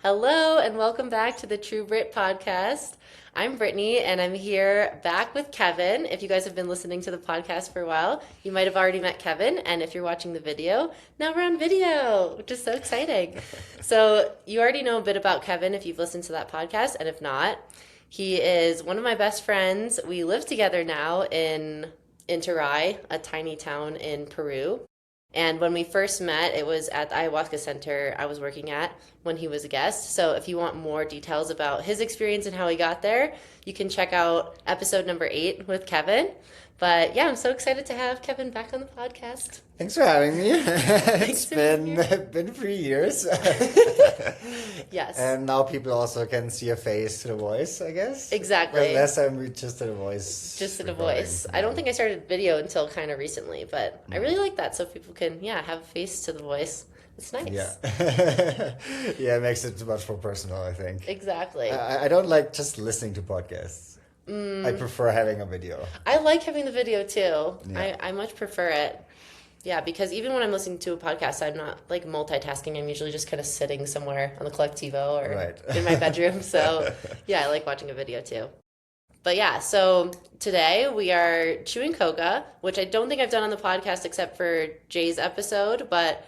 Hello and welcome back to the True Brit podcast. I'm Brittany and I'm here back with Kevin. If you guys have been listening to the podcast for a while, you might have already met Kevin. And if you're watching the video, now we're on video, which is so exciting. So you already know a bit about Kevin if you've listened to that podcast. And if not, he is one of my best friends. We live together now in Interay, a tiny town in Peru. And when we first met, it was at the ayahuasca center I was working at when he was a guest. So if you want more details about his experience and how he got there, you can check out episode number 8 with Kevin. But yeah, I'm so excited to have Kevin back on the podcast. Thanks for having me. Thanks It's for being here. been 3 years. Yes, And now people also can see a face to the voice, I guess. exactly. But last time we just did a voice. Just to the recording. voice. I don't think I started video until kind of recently, but I really like that so people can, yeah, have a face to the voice. It's nice. Yeah. Yeah, it makes it much more personal, I think. Exactly. I don't like just listening to podcasts. I prefer having a video. I like having the video too. Yeah. I much prefer it. Yeah, because even when I'm listening to a podcast, I'm not like multitasking. I'm usually just kind of sitting somewhere on the Collectivo or Right. in my bedroom. So yeah, I like watching a video too. But yeah, so today we are chewing coca, which I don't think I've done on the podcast except for Jay's episode, but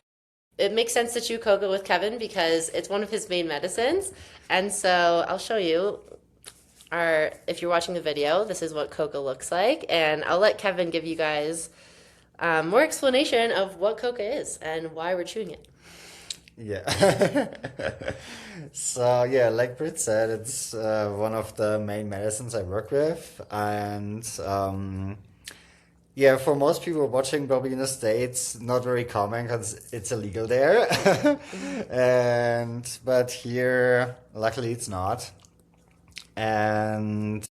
it makes sense to chew coca with Kevin because it's one of his main medicines. And so I'll show you if you're watching the video, this is what coca looks like. And I'll let Kevin give you guys more explanation of what coca is and why we're chewing it. Yeah. So yeah, like Britt said, it's one of the main medicines I work with, and yeah, for most people watching, probably in the States, not very common because it's illegal there, and but here, luckily, it's not. And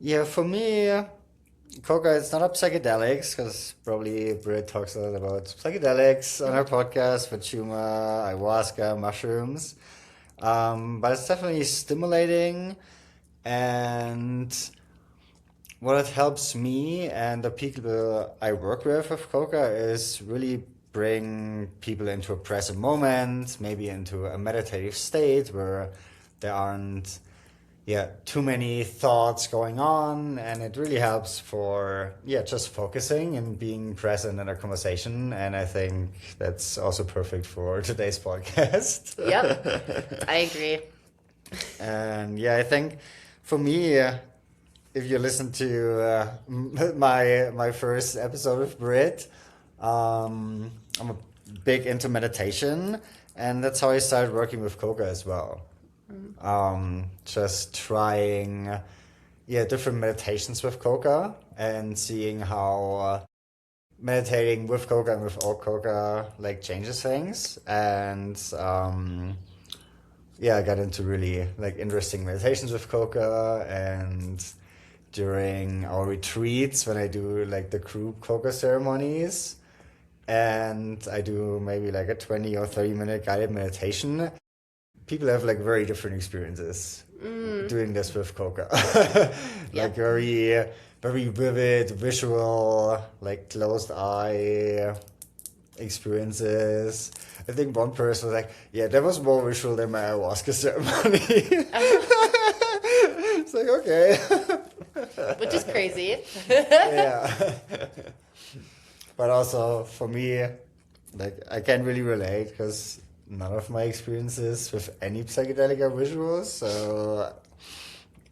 yeah, for me, coca is not a psychedelics because probably Britt talks a lot about psychedelics on her podcast with Chuma, ayahuasca, mushrooms. But it's definitely stimulating, and what it helps me and the people I work with coca is really bring people into a present moment, maybe into a meditative state where there aren't too many thoughts going on, and it really helps for just focusing and being present in a conversation. And I think that's also perfect for today's podcast. Yep, I agree. And yeah, I think for me, if you listen to my first episode with Brit, I'm a big into meditation, and that's how I started working with coca as well. Just trying different meditations with coca and seeing how meditating with coca and without coca like changes things. And I got into really like interesting meditations with coca, and during our retreats when I do like the group coca ceremonies, and I do maybe like a 20 or 30-minute guided meditation, people have like very different experiences doing this with coca. Like very, very vivid, visual, like closed eye experiences. I think one person was like, yeah, that was more visual than my ayahuasca ceremony. It's like, okay. Which is crazy. Yeah. But also for me, like I can't really relate because none of my experiences with any psychedelic are visuals. So,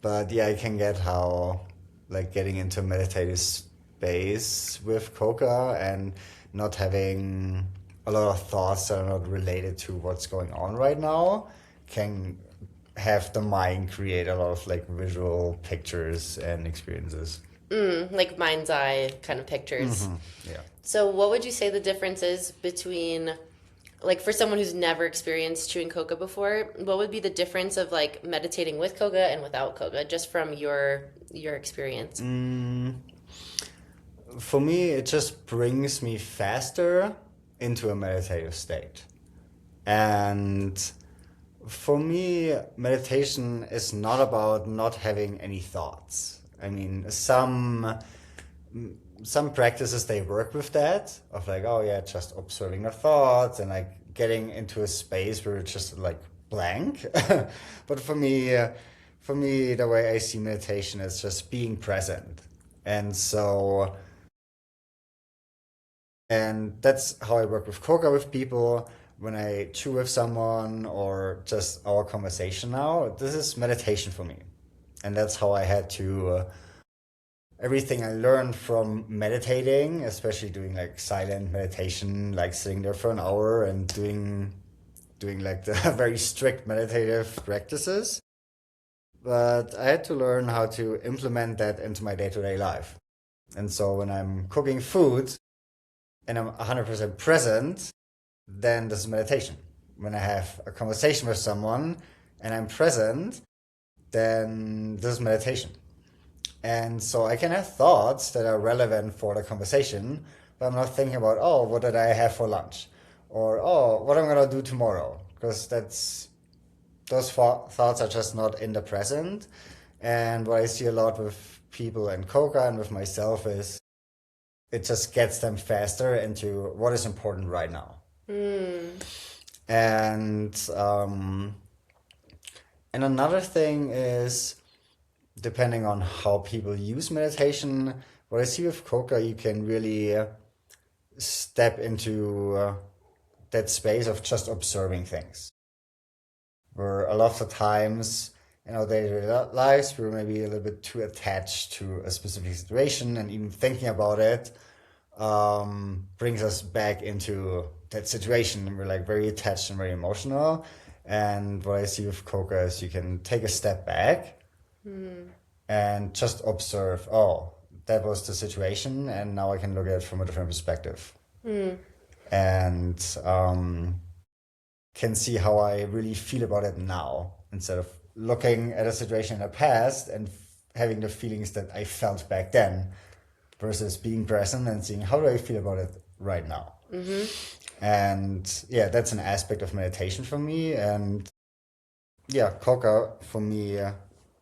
but yeah, I can get how like getting into meditative space with coca and not having a lot of thoughts that are not related to what's going on right now can have the mind create a lot of like visual pictures and experiences. Like mind's eye kind of pictures. Yeah. So what would you say the difference is between, like for someone who's never experienced chewing coca before, what would be the difference of like meditating with coca and without coca, just from your experience? For me, it just brings me faster into a meditative state. And for me, meditation is not about not having any thoughts. I mean, some practices, they work with that of like, oh yeah, just observing the thoughts and like getting into a space where it's just like blank. But for me, the way I see meditation is just being present. And so, and that's how I work with coca with people. When I chew with someone or just our conversation now, this is meditation for me. And that's how I had to, everything I learned from meditating, especially doing like silent meditation, like sitting there for an hour and doing like the very strict meditative practices. But I had to learn how to implement that into my day-to-day life. And so when I'm cooking food and I'm 100% present, then this is meditation. When I have a conversation with someone and I'm present, then this is meditation. And so I can have thoughts that are relevant for the conversation, but I'm not thinking about, oh, what did I have for lunch? Or, oh, what I'm going to do tomorrow? Because those thoughts are just not in the present. And what I see a lot with people and coca and with myself is it just gets them faster into what is important right now. And and another thing is, depending on how people use meditation, what I see with coca, you can really step into that space of just observing things. Where a lot of the times in our daily lives, we're maybe a little bit too attached to a specific situation, and even thinking about it brings us back into that situation. And we're like very attached and very emotional. And what I see with coca is you can take a step back and just observe, oh, that was the situation, and now I can look at it from a different perspective. And can see how I really feel about it now, instead of looking at a situation in the past and having the feelings that I felt back then, versus being present and seeing how do I feel about it right now. And yeah, that's an aspect of meditation for me. And yeah, coca for me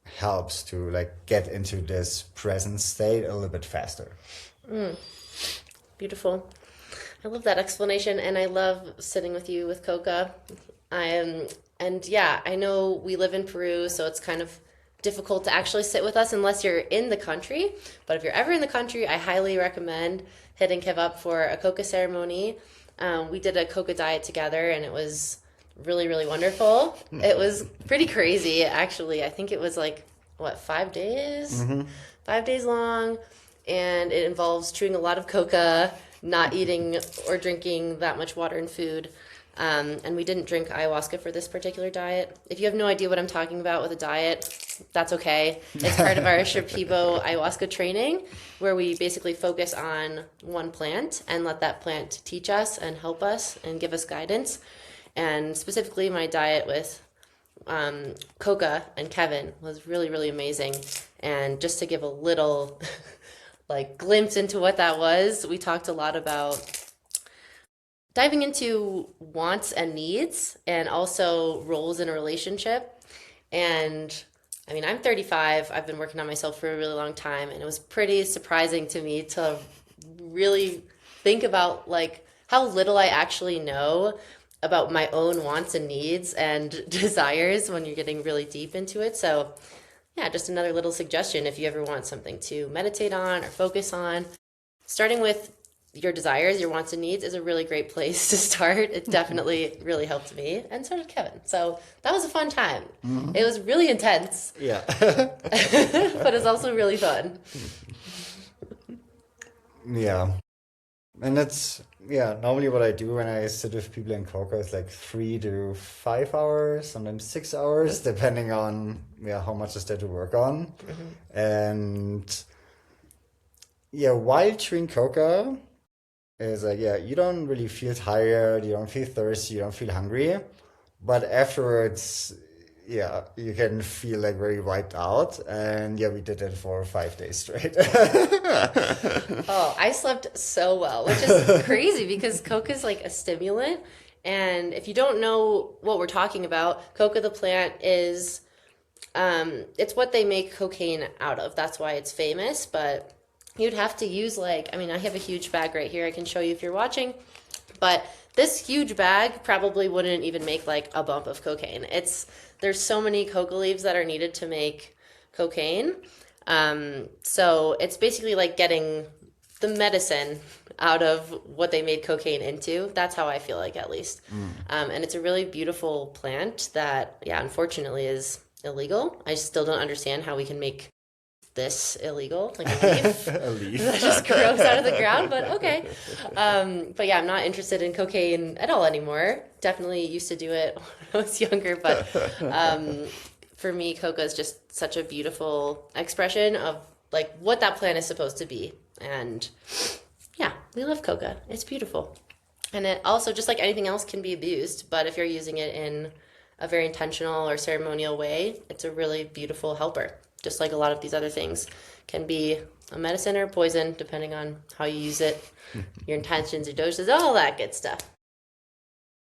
helps to like get into this present state a little bit faster. Beautiful. I love that explanation, and I love sitting with you with coca. And yeah, I know we live in Peru, so it's kind of difficult to actually sit with us unless you're in the country. But if you're ever in the country, I highly recommend hitting Kev up for a coca ceremony. We did a coca diet together, and it was really, really wonderful. It was pretty crazy, actually. I think it was like, what, 5 days? 5 days long, and it involves chewing a lot of coca, not eating or drinking that much water and food. And we didn't drink ayahuasca for this particular diet. If you have no idea what I'm talking about with a diet, that's okay. It's part of our Shipibo ayahuasca training, where we basically focus on one plant and let that plant teach us and help us and give us guidance. And specifically, my diet with coca and Kevin was really, really amazing. And just to give a little like glimpse into what that was, we talked a lot about diving into wants and needs, and also roles in a relationship. And I mean, I'm 35. I've been working on myself for a really long time, and it was pretty surprising to me to really think about like how little I actually know about my own wants and needs and desires when you're getting really deep into it. So yeah, just another little suggestion if you ever want something to meditate on or focus on. Starting with your desires, your wants and needs is a really great place to start. It definitely really helped me, and so did Kevin. So that was a fun time. It was really intense. Yeah. But it's also really fun. Yeah. And that's, yeah, normally what I do when I sit with people in coca is like 3 to 5 hours, sometimes 6 hours, depending on how much is there to work on. And yeah, while chewing coca, is like, yeah, you don't really feel tired, you don't feel thirsty, you don't feel hungry, but afterwards, yeah, you can feel like very wiped out. And yeah, we did it for 5 days straight. Oh, I slept so well, which is crazy because coca is like a stimulant. And if you don't know what we're talking about, coca the plant is, it's what they make cocaine out of. That's why it's famous, but you'd have to use like, I mean, I have a huge bag right here. I can show you if you're watching, but this huge bag probably wouldn't even make like a bump of cocaine. There's so many coca leaves that are needed to make cocaine. So it's basically like getting the medicine out of what they made cocaine into. That's how I feel like, at least. And it's a really beautiful plant that, yeah, unfortunately is illegal. I still don't understand how we can make this illegal, like a leaf A leaf. that just grows out of the ground, but okay. But yeah, I'm not interested in cocaine at all anymore. Definitely used to do it when I was younger, but for me, coca is just such a beautiful expression of like what that plant is supposed to be. And yeah, we love coca. It's beautiful. And it also, just like anything else, can be abused, but if you're using it in a very intentional or ceremonial way, it's a really beautiful helper. Just like a lot of these other things can be a medicine or poison, depending on how you use it, your intentions, your doses, all that good stuff.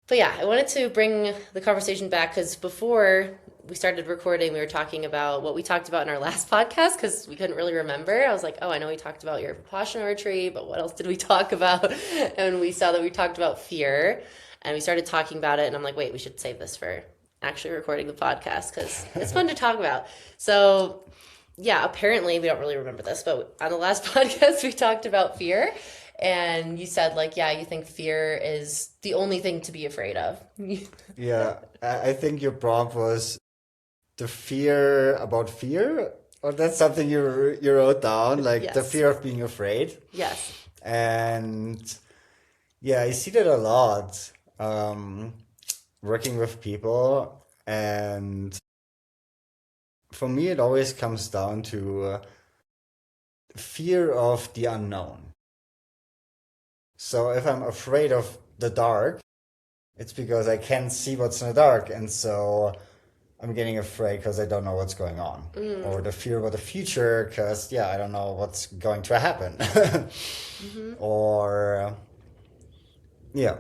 But yeah, I wanted to bring the conversation back because before we started recording, we were talking about what we talked about in our last podcast because we couldn't really remember. I was like, oh, I know we talked about your Vipassana retreat, but what else did we talk about? And we saw that we talked about fear, and we started talking about it, and I'm like, wait, we should save this for actually recording the podcast because it's fun to talk about. So yeah, apparently we don't really remember this, but on the last podcast we talked about fear, and you said like, yeah, you think fear is the only thing to be afraid of. Yeah, I think your prompt was the fear about fear, or that's something you wrote down, like the Yes. fear of being afraid. Yes. And yeah, I see that a lot, working with people, and for me, it always comes down to fear of the unknown. So if I'm afraid of the dark, it's because I can't see what's in the dark, and so I'm getting afraid because I don't know what's going on. Or the fear about the future because, yeah, I don't know what's going to happen. Or, yeah.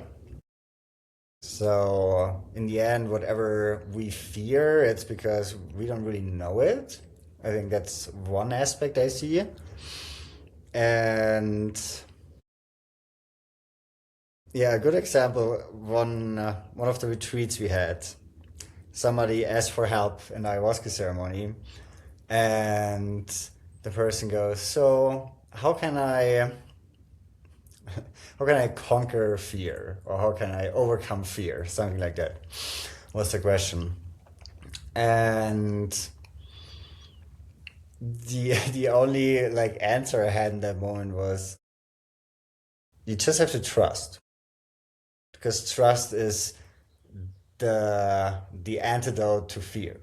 So in the end, whatever we fear, it's because we don't really know it. I think that's one aspect I see. And yeah, a good example, one of the retreats we had, somebody asked for help in the ayahuasca ceremony, and the person goes, so how can I conquer fear, or how can I overcome fear, something like that was the question. And the only like answer I had in that moment was, you just have to trust, because trust is the antidote to fear.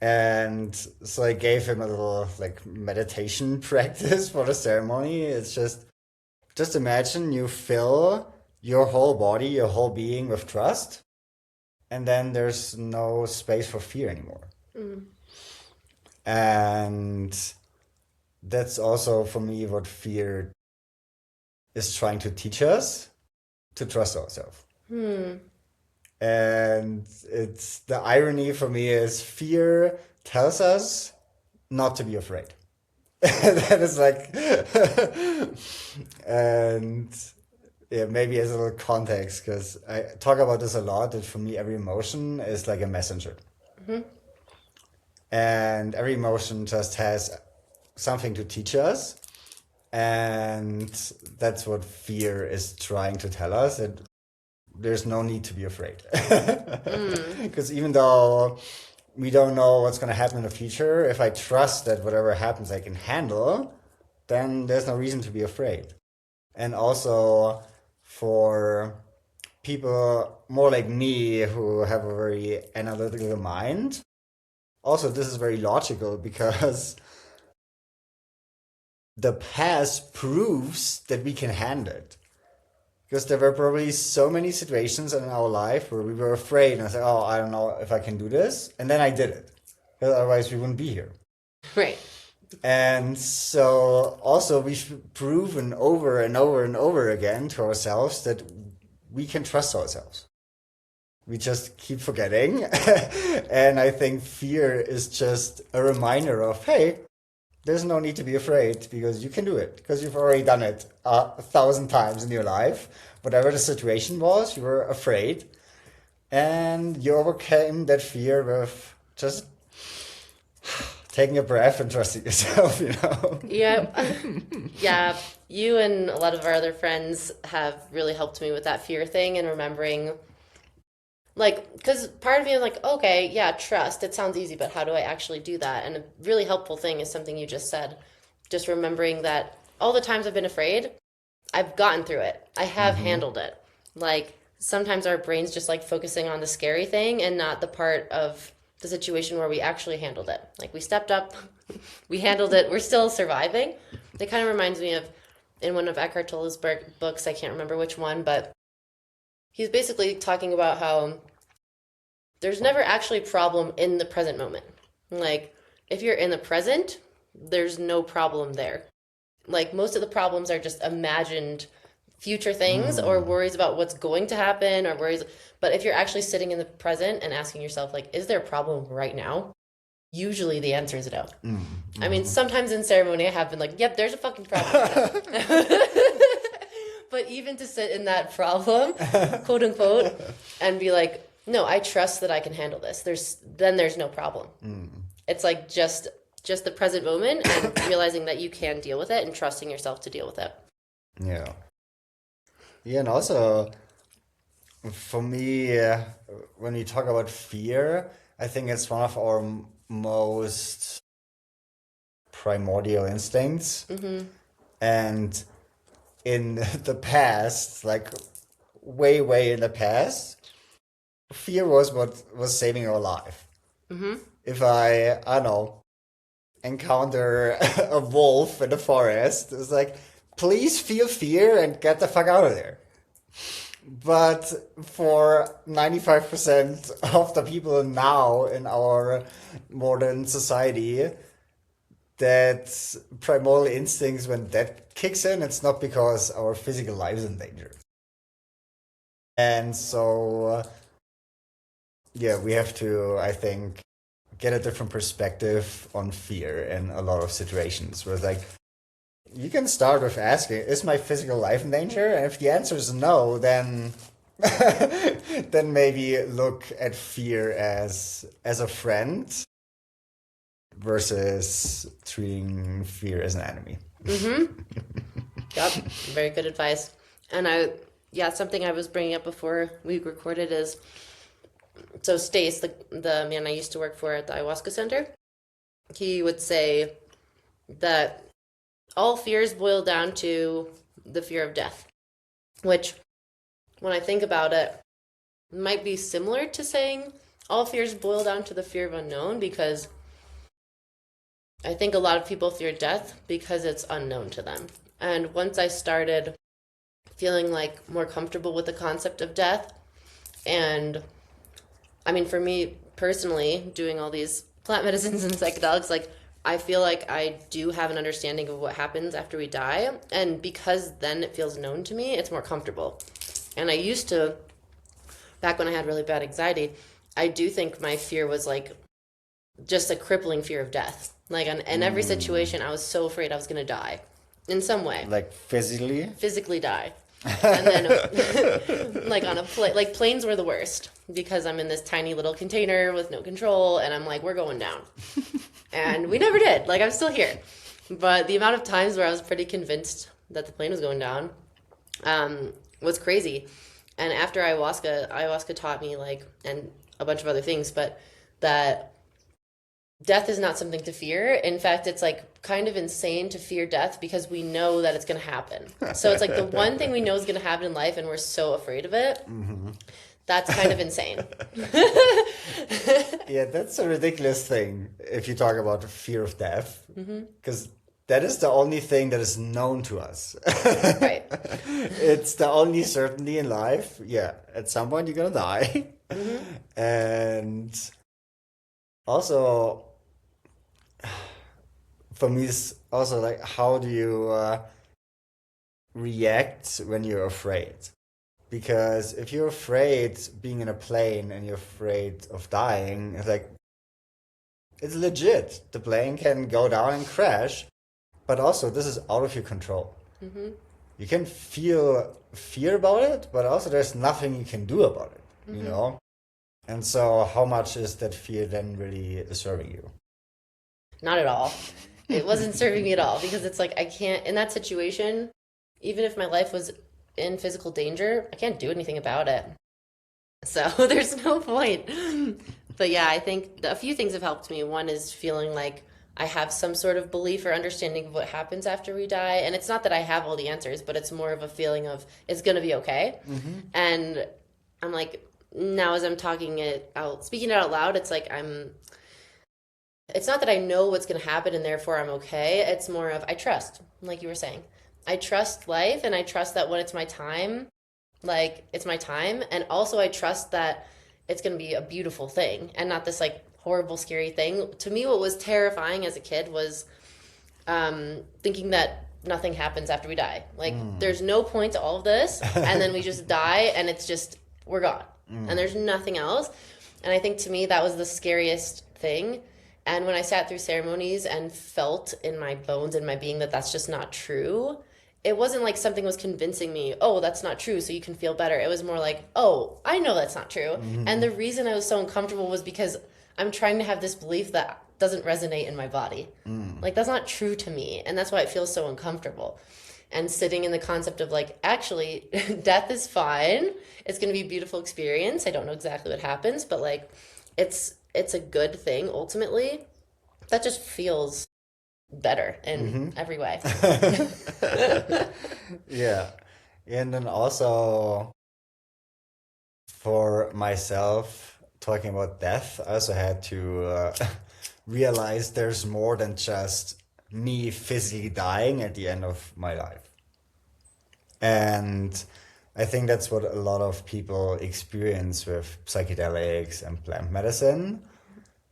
And so I gave him a little like meditation practice for the ceremony. It's just imagine you fill your whole body, your whole being with trust, and then there's no space for fear anymore. And that's also for me what fear is trying to teach us, to trust ourselves. And it's the irony for me is fear tells us not to be afraid. That is like, and yeah, maybe as a little context, because I talk about this a lot, that for me every emotion is like a messenger. And every emotion just has something to teach us. And that's what fear is trying to tell us, that there's no need to be afraid. Because even though we don't know what's going to happen in the future, if I trust that whatever happens I can handle, then there's no reason to be afraid. And also for people more like me who have a very analytical mind, also this is very logical because the past proves that we can handle it. Because there were probably so many situations in our life where we were afraid and I said, oh, I don't know if I can do this. And then I did it. Because otherwise we wouldn't be here. Right. And so also we've proven over and over and over again to ourselves that we can trust ourselves. We just keep forgetting. And I think fear is just a reminder of, hey, there's no need to be afraid because you can do it because you've already done it 1,000 times in your life. Whatever the situation was, you were afraid and you overcame that fear with just taking a breath and trusting yourself, you know? Yeah. Yeah. You and a lot of our other friends have really helped me with that fear thing and remembering, like, because part of me is like, okay, yeah, trust. It sounds easy, but how do I actually do that? And a really helpful thing is something you just said. Just remembering that all the times I've been afraid, I've gotten through it. I have handled it. Like sometimes our brains just like focusing on the scary thing and not the part of the situation where we actually handled it. Like we stepped up, we handled it, we're still surviving. It kind of reminds me of in one of Eckhart Tolle's books, I can't remember which one, but he's basically talking about how there's never actually a problem in the present moment. Like if you're in the present, there's no problem there. Like most of the problems are just imagined future things or worries about what's going to happen or worries. But if you're actually sitting in the present and asking yourself, like, is there a problem right now? Usually the answer is no. I mean, sometimes in ceremony I have been like, yep, there's a fucking problem. But even to sit in that problem, quote unquote, and be like, no, I trust that I can handle this. There's no problem. It's like just the present moment and realizing that you can deal with it and trusting yourself to deal with it. Yeah. Yeah, and also for me, when we talk about fear, I think it's one of our most primordial instincts. And in the past, like way, way in the past, fear was what was saving our life. If I don't know, encounter a wolf in the forest, it's like, please feel fear and get the fuck out of there. But for 95% of the people now in our modern society, that primal instincts, when that kicks in, it's not because our physical life is in danger. And so, yeah, we have to, I think, get a different perspective on fear in a lot of situations where it's like, you can start with asking, is my physical life in danger? And if the answer is no, then then maybe look at fear as a friend versus treating fear as an enemy. Yep, very good advice. And something I was bringing up before we recorded is, so Stace, the man I used to work for at the ayahuasca center, he would say that all fears boil down to the fear of death, which, when I think about it, might be similar to saying all fears boil down to the fear of unknown, because I think a lot of people fear death because it's unknown to them. And once I started feeling like more comfortable with the concept of death, and I mean, for me personally, doing all these plant medicines and psychedelics, like I feel like I do have an understanding of what happens after we die. And because then it feels known to me, it's more comfortable. And I used to, back when I had really bad anxiety, I do think my fear was like just a crippling fear of death. Like in every situation, I was so afraid I was going to die in some way. Like Physically die. And then like on a plane, like planes were the worst because I'm in this tiny little container with no control and I'm like, we're going down. And we never did. Like I'm still here. But the amount of times where I was pretty convinced that the plane was going down was crazy. And after ayahuasca taught me, like, and a bunch of other things, but that death is not something to fear. In fact, it's like kind of insane to fear death because we know that it's going to happen. So it's like the one thing we know is going to happen in life and we're so afraid of it. That's kind of insane. Yeah, that's a ridiculous thing if you talk about the fear of death. Because that is the only thing that is known to us. Right. It's the only certainty in life. Yeah, at some point you're going to die. And also, for me, it's also like, how do you react when you're afraid? Because if you're afraid being in a plane and you're afraid of dying, it's like, It's legit. The plane can go down and crash, but also this is out of your control. Mm-hmm. You can feel fear about it, but also there's nothing you can do about it, you Mm-hmm. know? And so how much is that fear then really serving you? Not at all. It wasn't serving me at all because it's like I can't, in that situation, even if my life was in physical danger, I can't do anything about it. So there's no point. But yeah, I think a few things have helped me. One is feeling like I have some sort of belief or understanding of what happens after we die. And it's not that I have all the answers, but it's more of a feeling of it's going to be okay. Mm-hmm. And I'm like, now as I'm speaking it out loud, it's like it's not that I know what's going to happen and therefore I'm okay. It's more of I trust, like you were saying. I trust life and I trust that when it's my time, like it's my time. And also I trust that it's going to be a beautiful thing and not this like horrible, scary thing. To me, what was terrifying as a kid was thinking that nothing happens after we die. Like there's no point to all of this. And then we just die and it's just, we're gone. And there's nothing else. And I think to me, that was the scariest thing. And when I sat through ceremonies and felt in my bones and my being that that's just not true, it wasn't like something was convincing me, oh, that's not true, so you can feel better. It was more like, oh, I know that's not true. And the reason I was so uncomfortable was because I'm trying to have this belief that doesn't resonate in my body. Like, that's not true to me. And that's why it feels so uncomfortable. And sitting in the concept of like, actually, death is fine. It's going to be a beautiful experience. I don't know exactly what happens, but like, it's a good thing ultimately. That just feels better in every way. Yeah. And then also for myself, talking about death, I also had to realize there's more than just me physically dying at the end of my life. And I think that's what a lot of people experience with psychedelics and plant medicine.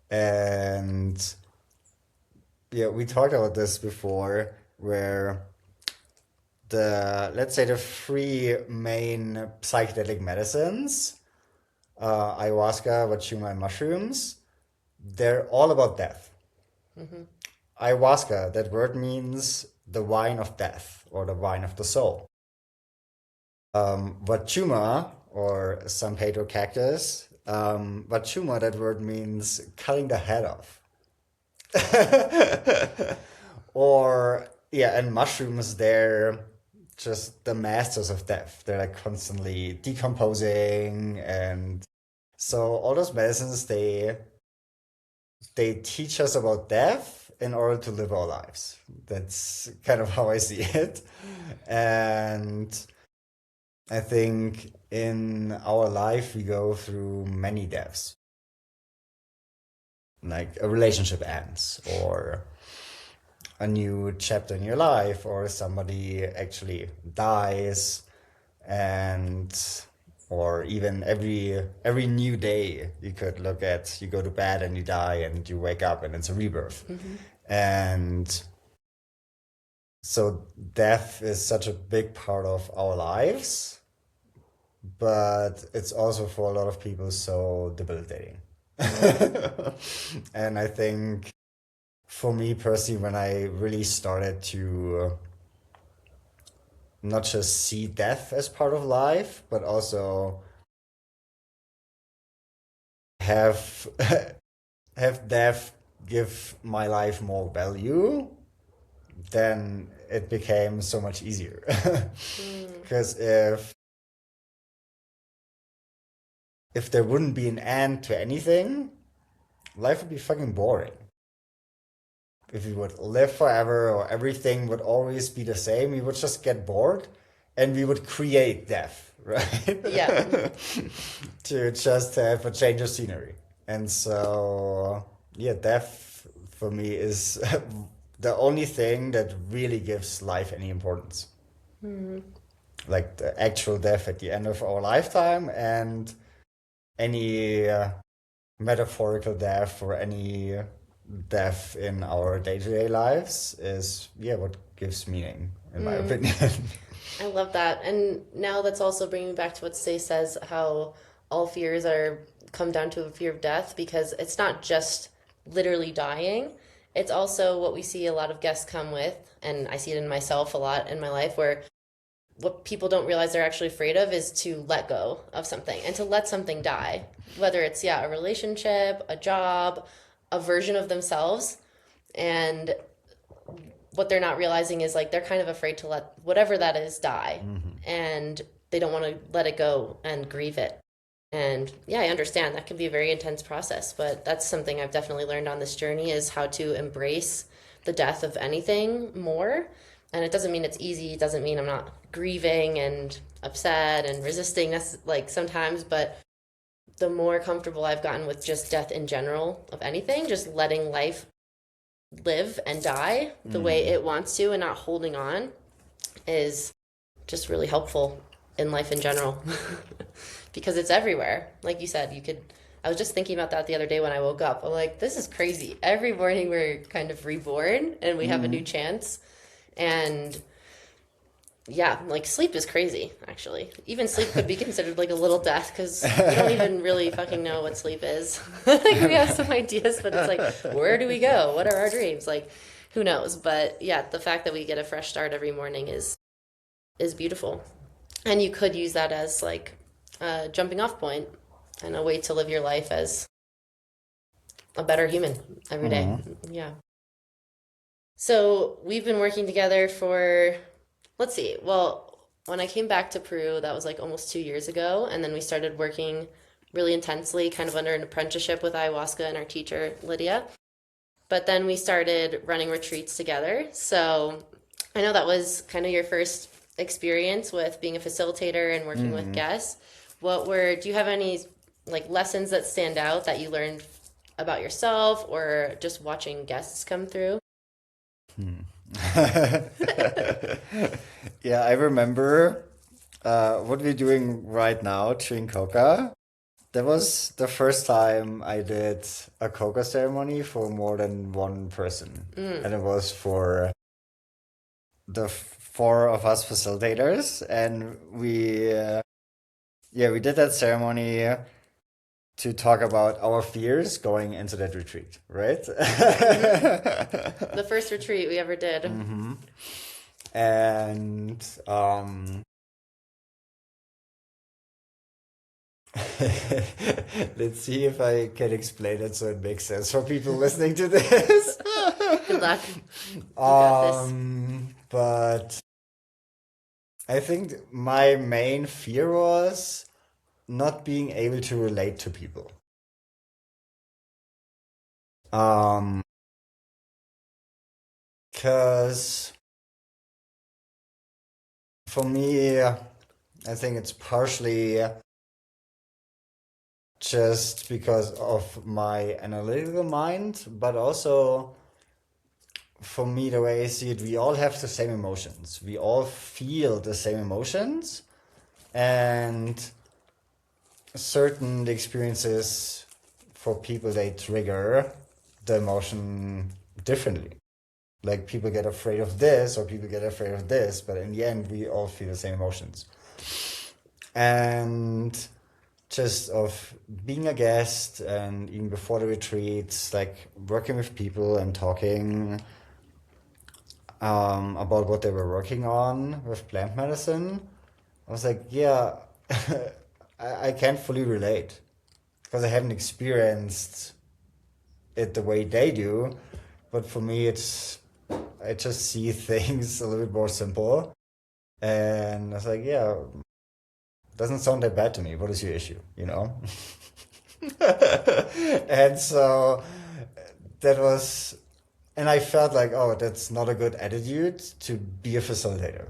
And yeah, we talked about this before, where let's say the three main psychedelic medicines, ayahuasca, wachuma, and mushrooms, they're all about death. Ayahuasca, that word means the wine of death or the wine of the soul. Wachuma or San Pedro cactus, wachuma, that word means cutting the head off. Or, yeah, and mushrooms, they're just the masters of death. They're like constantly decomposing. And so all those medicines, they teach us about death in order to live our lives. That's kind of how I see it. And I think in our life, we go through many deaths. Like a relationship ends, or a new chapter in your life, or somebody actually dies, and or even every new day you could look at, you go to bed and you die and you wake up and it's a rebirth. And so death is such a big part of our lives, but it's also for a lot of people so debilitating. And I think for me personally, when I really started to not just see death as part of life, but also have have death give my life more value, then it became so much easier. Because if there wouldn't be an end to anything, life would be fucking boring. If we would live forever or everything would always be the same, we would just get bored and we would create death, right? Yeah. To just have a change of scenery. And so, yeah, death for me is the only thing that really gives life any importance. Like the actual death at the end of our lifetime, and any metaphorical death or any death in our day-to-day lives is, yeah, what gives meaning, in my opinion. I love that. And now that's also bringing me back to what Say says, how all fears are come down to a fear of death, because it's not just literally dying. It's also what we see a lot of guests come with, and I see it in myself a lot in my life, where what people don't realize they're actually afraid of is to let go of something and to let something die. Whether it's, yeah, a relationship, a job, a version of themselves. And what they're not realizing is like they're kind of afraid to let whatever that is die. And they don't want to let it go and grieve it. And yeah, I understand that can be a very intense process, but that's something I've definitely learned on this journey is how to embrace the death of anything more. And it doesn't mean it's easy. It doesn't mean I'm not grieving and upset and resisting like sometimes, but the more comfortable I've gotten with just death in general of anything, just letting life live and die the way it wants to and not holding on is just really helpful in life in general. Because it's everywhere. Like you said, I was just thinking about that the other day when I woke up. I'm like, this is crazy. Every morning we're kind of reborn and we have a new chance. And yeah, like sleep is crazy, actually. Even sleep could be considered like a little death because we don't even really fucking know what sleep is. Like we have some ideas, but it's like, where do we go? What are our dreams? Like, who knows? But yeah, the fact that we get a fresh start every morning is beautiful. And you could use that as like a jumping off point and a way to live your life as a better human every day. Yeah. So we've been working together for, let's see, well, when I came back to Peru, that was like almost 2 years ago. And then we started working really intensely, kind of under an apprenticeship with ayahuasca and our teacher, Lydia. But then we started running retreats together. So I know that was kind of your first experience with being a facilitator and working with guests. Do you have any like lessons that stand out that you learned about yourself or just watching guests come through? Yeah, I remember what we're doing right now, chewing coca. That was the first time I did a coca ceremony for more than one person. And it was for the four of us facilitators. And we did that ceremony to talk about our fears going into that retreat, right? The first retreat we ever did. And let's see if I can explain it so it makes sense for people listening to this. Good luck. You got this. But I think my main fear was not being able to relate to people. Because for me, I think it's partially just because of my analytical mind, but also for me, the way I see it, we all have the same emotions. We all feel the same emotions, and certain experiences for people, they trigger the emotion differently. Like people get afraid of this or people get afraid of this, but in the end, we all feel the same emotions. And just of being a guest and even before the retreats, like working with people and talking about what they were working on with plant medicine, I was like, yeah, I can't fully relate because I haven't experienced it the way they do. But for me, I just see things a little bit more simple. And I was like, yeah, doesn't sound that bad to me. What is your issue, you know? And so that was, and I felt like, oh, that's not a good attitude to be a facilitator.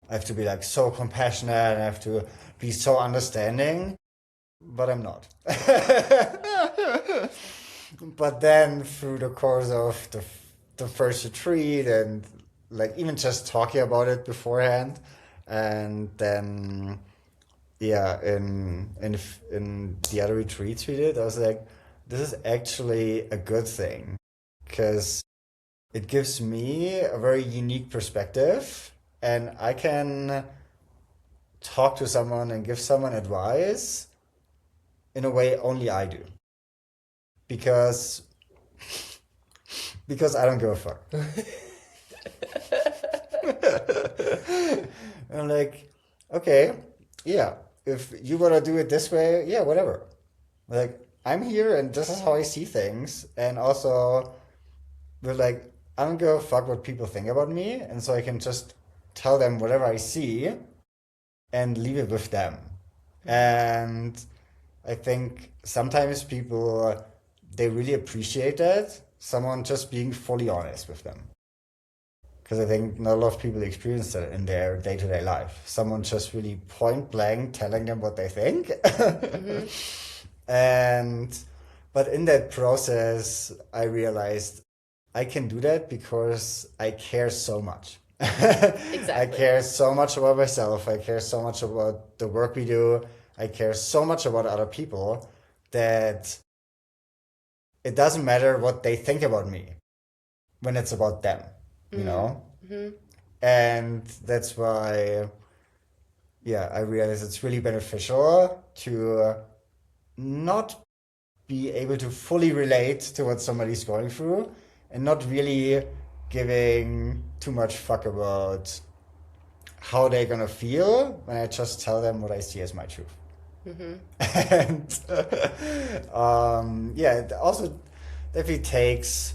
I have to be like so compassionate and I have to be so understanding, but I'm not. But then through the course of the first retreat and like even just talking about it beforehand, and then yeah, in the other retreats we did, I was like, this is actually a good thing because it gives me a very unique perspective, and I can talk to someone and give someone advice in a way only I do. Because Because I don't give a fuck. And I'm like, okay, yeah, if you want to do it this way, yeah, whatever. Like, I'm here and this is how I see things. And also, we're like, I don't give a fuck what people think about me. And so I can just tell them whatever I see and leave it with them. And I think sometimes people, they really appreciate that. Someone just being fully honest with them. Because I think not a lot of people experience that in their day-to-day life. Someone just really point blank telling them what they think. Mm-hmm. And but in that process, I realized I can do that because I care so much. Exactly. I care so much about myself. I care so much about the work we do. I care so much about other people that it doesn't matter what they think about me when it's about them, you know? Mm-hmm. And that's why, yeah, I realize it's really beneficial to not be able to fully relate to what somebody's going through and not really giving too much fuck about how they're gonna feel when I just tell them what I see as my truth. Mm-hmm. And yeah, it also definitely takes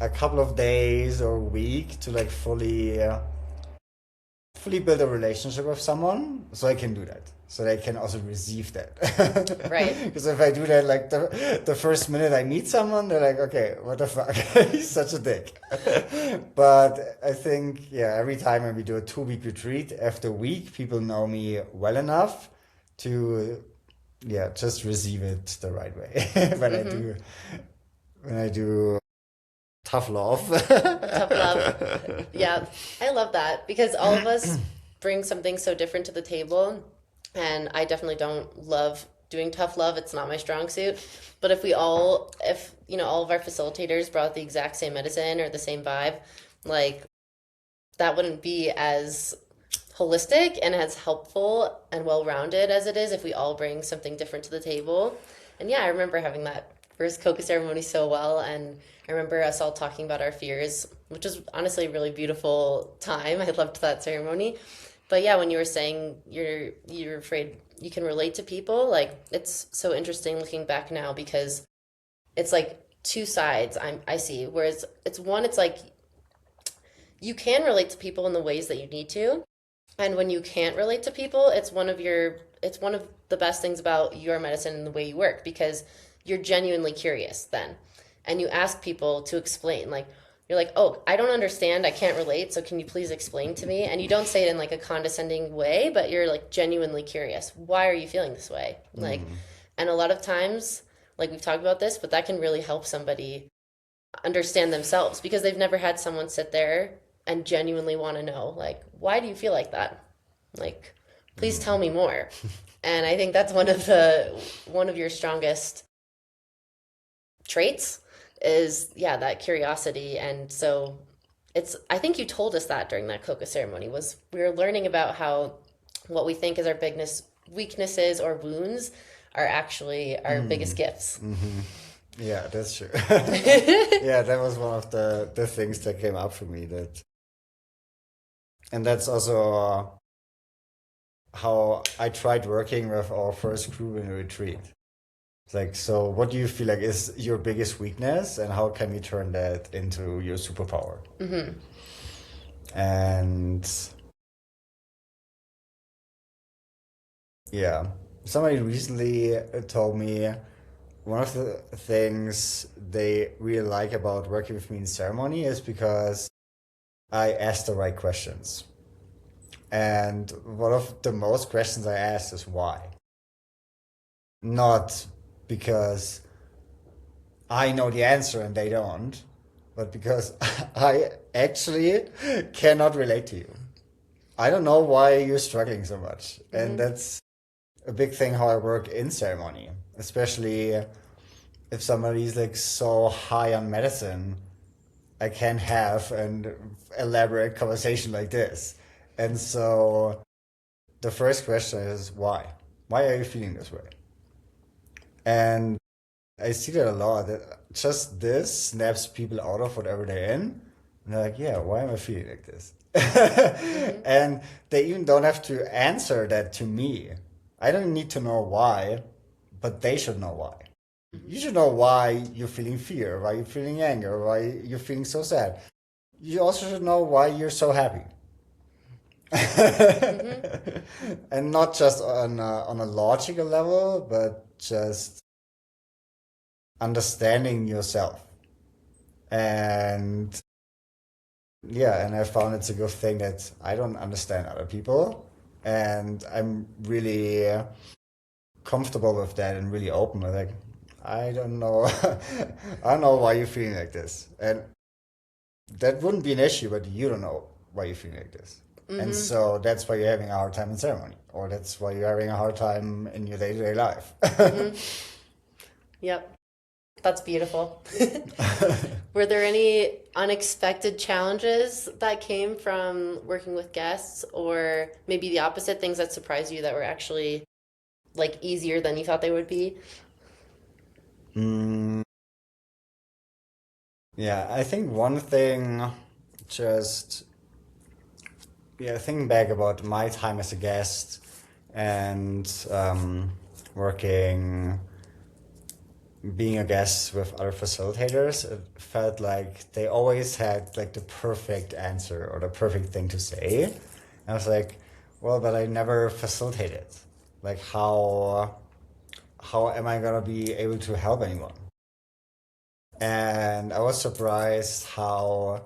a couple of days or a week to like fully build a relationship with someone, so I can do that. So they can also receive that. Right. Because if I do that like the first minute I meet someone, they're like, okay, what the fuck? He's such a dick. But I think, yeah, every time when we do a 2-week retreat, after a week, people know me well enough to, yeah, just receive it the right way. When I do tough love. Tough love. Yeah, I love that because all of us bring something so different to the table. And I definitely don't love doing tough love. It's not my strong suit. But if all of our facilitators brought the exact same medicine or the same vibe, like that wouldn't be as holistic and as helpful and well-rounded as it is if we all bring something different to the table. And yeah, I remember having that first coca ceremony so well, and I remember us all talking about our fears, which was honestly a really beautiful time. I loved that ceremony. But yeah, when you were saying you're afraid you can relate to people, like it's so interesting looking back now because it's like two sides I see. Whereas it's like you can relate to people in the ways that you need to, and when you can't relate to people, it's one of the best things about your medicine and the way you work because you're genuinely curious then. And you ask people to explain, like you're like, "Oh, I don't understand. I can't relate. So can you please explain to me?" And you don't say it in like a condescending way, but you're like genuinely curious. Why are you feeling this way? Like, and a lot of times, like we've talked about this, but that can really help somebody understand themselves because they've never had someone sit there and genuinely want to know, like, why do you feel like that? Like, please tell me more. And I think that's one of your strongest traits is, yeah, that curiosity. And so I think you told us that during that coca ceremony was we were learning about how what we think is our biggest weaknesses or wounds are actually our biggest gifts. Mm-hmm. Yeah, that's true. Yeah, that was one of the things that came up for me and that's also how I tried working with our first group in a retreat. It's like, so what do you feel like is your biggest weakness and how can we turn that into your superpower? Mm-hmm. And yeah, somebody recently told me one of the things they really like about working with me in ceremony is because I ask the right questions. And one of the most questions I ask is why? Not because I know the answer and they don't, but because I actually cannot relate to you. I don't know why you're struggling so much. Mm-hmm. And that's a big thing how I work in ceremony, especially if somebody's like so high on medicine. I can't have an elaborate conversation like this. And so the first question is why? Why are you feeling this way? And I see that a lot. That just this snaps people out of whatever they're in. And they're like, yeah, why am I feeling like this? Mm-hmm. And they even don't have to answer that to me. I don't need to know why, but they should know why. Mm-hmm. You should know why you're feeling fear, why you're feeling anger, why you're feeling so sad. You also should know why you're so happy. Mm-hmm. And not just on a logical level, but just understanding yourself. And yeah, and I found it's a good thing that I don't understand other people. And I'm really comfortable with that and really open. I'm like, I don't know. I don't know why you're feeling like this. And that wouldn't be an issue, but you don't know why you're feeling like this. And Mm-hmm. so that's why you're having a hard time in ceremony, or that's why you're having a hard time in your day-to-day life. Mm-hmm. Yep. That's beautiful. Were there any unexpected challenges that came from working with guests, or maybe the opposite, things that surprised you that were actually like easier than you thought they would be? Mm, yeah, I think one thing, just yeah, thinking back about my time as a guest and working, being a guest with other facilitators, it felt like they always had like the perfect answer or the perfect thing to say. And I was like, well, but I never facilitated. Like how am I gonna be able to help anyone? And I was surprised how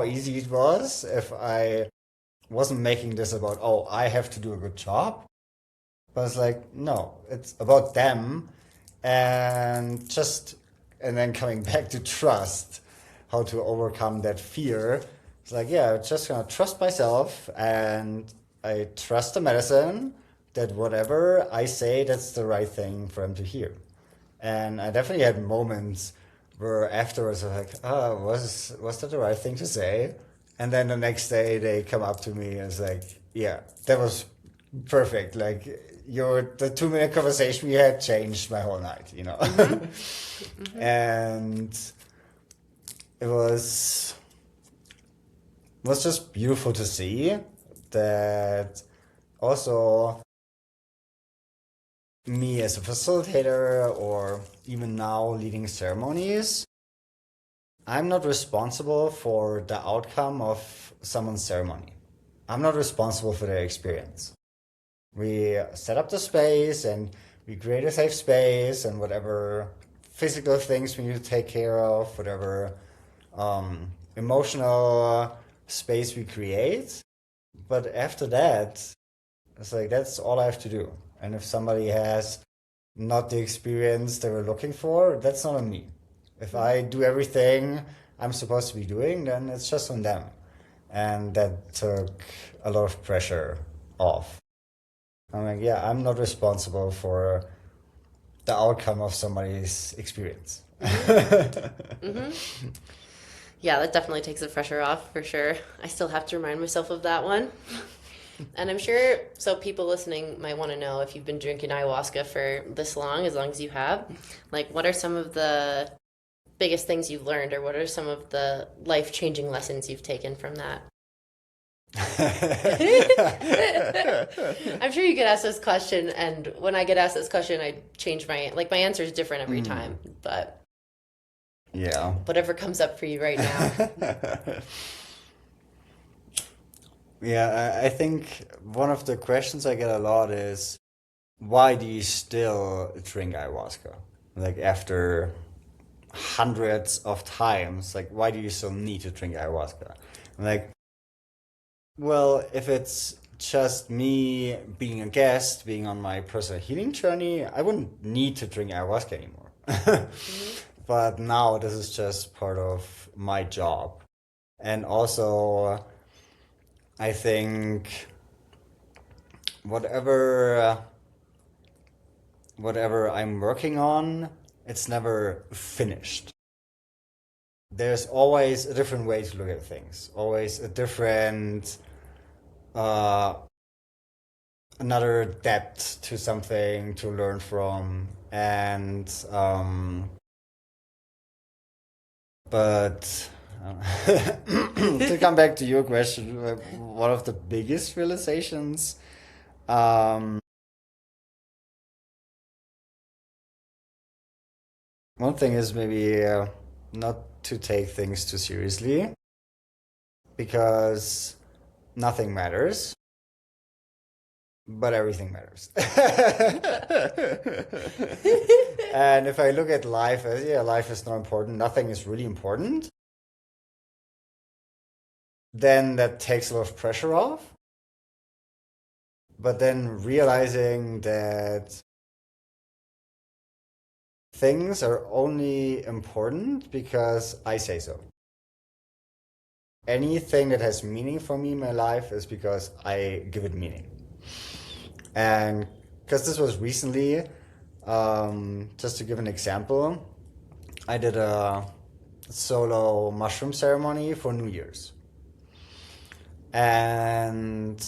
easy it was if I wasn't making this about, oh, I have to do a good job. But it's like, no, it's about them and just, and then coming back to trust, how to overcome that fear. It's like, yeah, I'm just gonna trust myself and I trust the medicine that whatever I say, that's the right thing for them to hear. And I definitely had moments where afterwards I was like, oh, was that the right thing to say? And then the next day they come up to me and it's like, yeah, that was perfect. Like the 2 minute conversation we had changed my whole night, you know. Mm-hmm. Mm-hmm. And it was just beautiful to see that also me as a facilitator or even now leading ceremonies, I'm not responsible for the outcome of someone's ceremony. I'm not responsible for their experience. We set up the space and we create a safe space and whatever physical things we need to take care of, whatever emotional space we create. But after that, it's like that's all I have to do. And if somebody has not the experience they were looking for, that's not on me. If I do everything I'm supposed to be doing, then it's just on them. And that took a lot of pressure off. I'm like, yeah, I'm not responsible for the outcome of somebody's experience. Mm-hmm. Mm-hmm. Yeah, that definitely takes the pressure off for sure. I still have to remind myself of that one. And I'm sure, so people listening might want to know if you've been drinking ayahuasca for this long as you have, like what are some of the biggest things you've learned, or what are some of the life-changing lessons you've taken from that? I'm sure you get asked this question, and when I get asked this question, I change my answer is different every time, but Yeah. whatever comes up for you right now. Yeah, I think one of the questions I get a lot is, why do you still drink ayahuasca? Like after hundreds of times, like why do you still need to drink ayahuasca? I'm like, well, if it's just me being a guest, being on my personal healing journey, I wouldn't need to drink ayahuasca anymore. Hmm. But now this is just part of my job. And also, I think whatever whatever I'm working on, it's never finished. There's always a different way to look at things, always a different uh, another depth to something to learn from. And but to come back to your question, one of the biggest realizations, um, one thing is maybe not to take things too seriously because nothing matters, but everything matters. And if I look at life as, yeah, life is not important, nothing is really important, then that takes a lot of pressure off. But then realizing that things are only important because I say so. Anything that has meaning for me in my life is because I give it meaning. And because this was recently, just to give an example, I did a solo mushroom ceremony for New Year's. And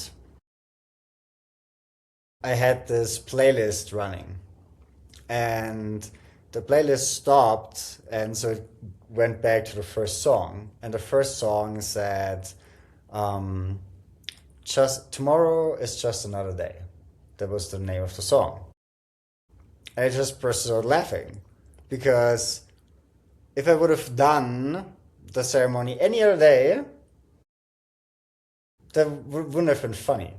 I had this playlist running. And the playlist stopped, and so it went back to the first song. And the first song said, just tomorrow is just another day. That was the name of the song. And I just burst out laughing because if I would have done the ceremony any other day, that wouldn't have been funny.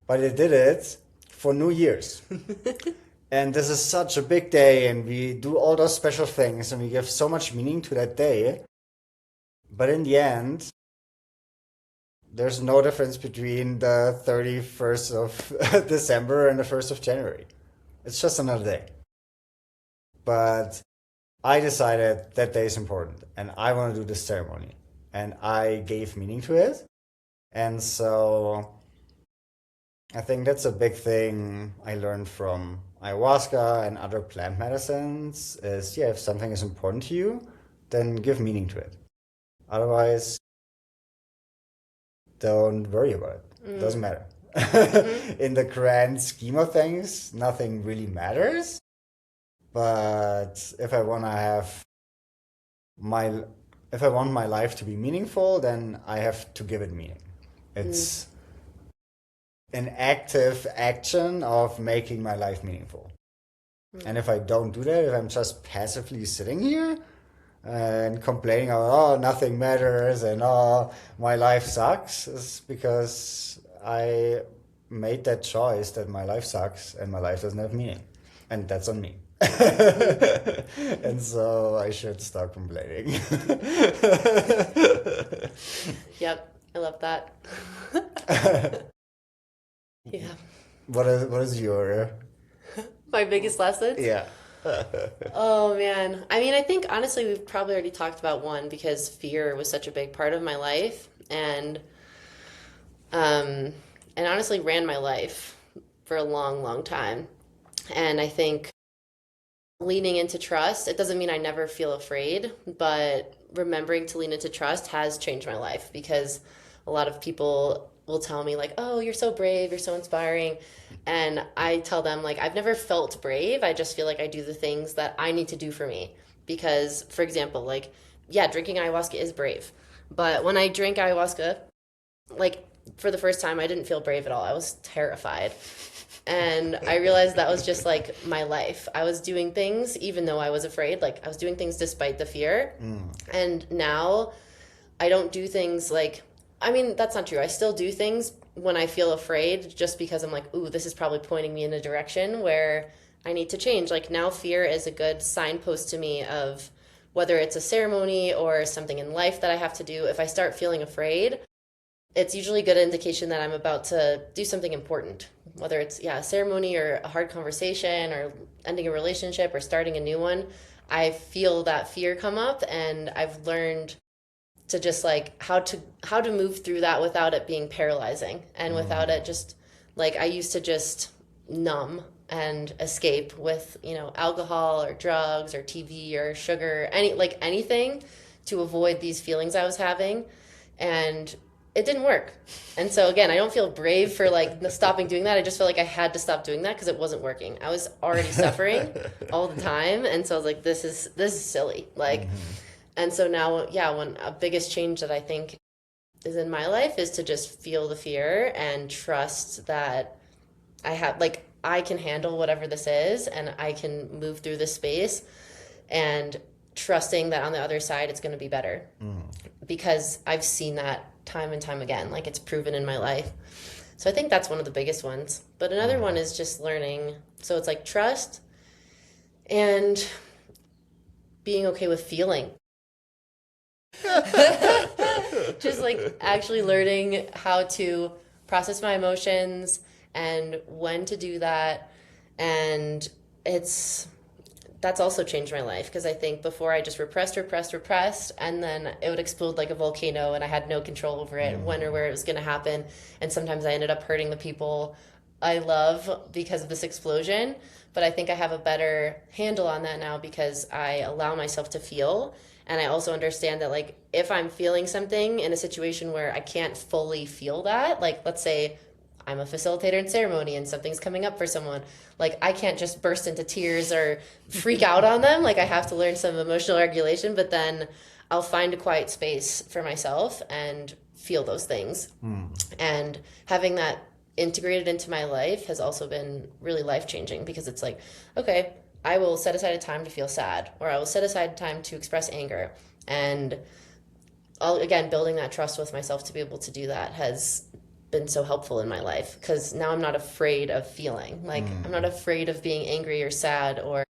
But I did it for New Year's. And this is such a big day, and we do all those special things, and we give so much meaning to that day. But in the end, there's no difference between the 31st of December and the 1st of January. It's just another day. But I decided that day is important, and I want to do this ceremony. And I gave meaning to it. And so I think that's a big thing I learned from ayahuasca and other plant medicines is, yeah, if something is important to you, then give meaning to it. Otherwise, don't worry about it. It doesn't matter. In the grand scheme of things, nothing really matters. But if I want to have my, if I want my life to be meaningful, then I have to give it meaning. It's an active action of making my life meaningful. And if I don't do that, if I'm just passively sitting here and complaining, oh, nothing matters and oh, my life sucks, it's because I made that choice that my life sucks and my life doesn't have meaning. And that's on me. And so I should start complaining. Yep, I love that. Yeah. What is your My biggest lessons? yeah. Oh man. I mean, I think honestly we've probably already talked about one because fear was such a big part of my life um and honestly ran my life for a long, long time. And I think leaning into trust, it doesn't mean I never feel afraid, but remembering to lean into trust has changed my life because a lot of people will tell me like, "Oh, you're so brave, you're so inspiring." And I tell them like, "I've never felt brave. I just feel like I do the things that I need to do for me." Because for example, like yeah, drinking ayahuasca is brave. But when I drink ayahuasca, like for the first time I didn't feel brave at all. I was terrified. And I realized that was just like my life. I was doing things even though I was afraid. Like I was doing things despite the fear. And now I don't do things like, I mean, that's not true. I still do things when I feel afraid just because I'm like, ooh, this is probably pointing me in a direction where I need to change. Like now fear is a good signpost to me of whether it's a ceremony or something in life that I have to do. If I start feeling afraid, it's usually a good indication that I'm about to do something important, whether it's yeah, a ceremony or a hard conversation or ending a relationship or starting a new one. I feel that fear come up and I've learned to just like how to move through that without it being paralyzing and without it just like I used to just numb and escape with, you know, alcohol or drugs or TV or sugar, anything to avoid these feelings I was having. And it didn't work. And so again, I don't feel brave for like stopping doing that. I just feel like I had to stop doing that because it wasn't working. I was already suffering all the time, and so I was like, this is silly. Like, and so now, yeah, one a biggest change that I think is in my life is to just feel the fear and trust that I have like I can handle whatever this is and I can move through this space, and trusting that on the other side it's going to be better. Because I've seen that time and time again. Like it's proven in my life. So I think that's one of the biggest ones. But another one is just learning. So it's like trust and being okay with feeling. Just like actually learning how to process my emotions and when to do that. And that's also changed my life because I think before I just repressed, and then it would explode like a volcano and I had no control over it, when or where it was going to happen. And sometimes I ended up hurting the people I love because of this explosion. But I think I have a better handle on that now because I allow myself to feel. And I also understand that, like, if I'm feeling something in a situation where I can't fully feel that, like, let's say I'm a facilitator in ceremony and something's coming up for someone, like, I can't just burst into tears or freak out on them. Like, I have to learn some emotional regulation, but then I'll find a quiet space for myself and feel those things. And having that integrated into my life has also been really life changing because it's like, okay, I will set aside a time to feel sad, or I will set aside time to express anger. And again, building that trust with myself to be able to do that has been so helpful in my life because now I'm not afraid of feeling. Like, I'm not afraid of being angry or sad, or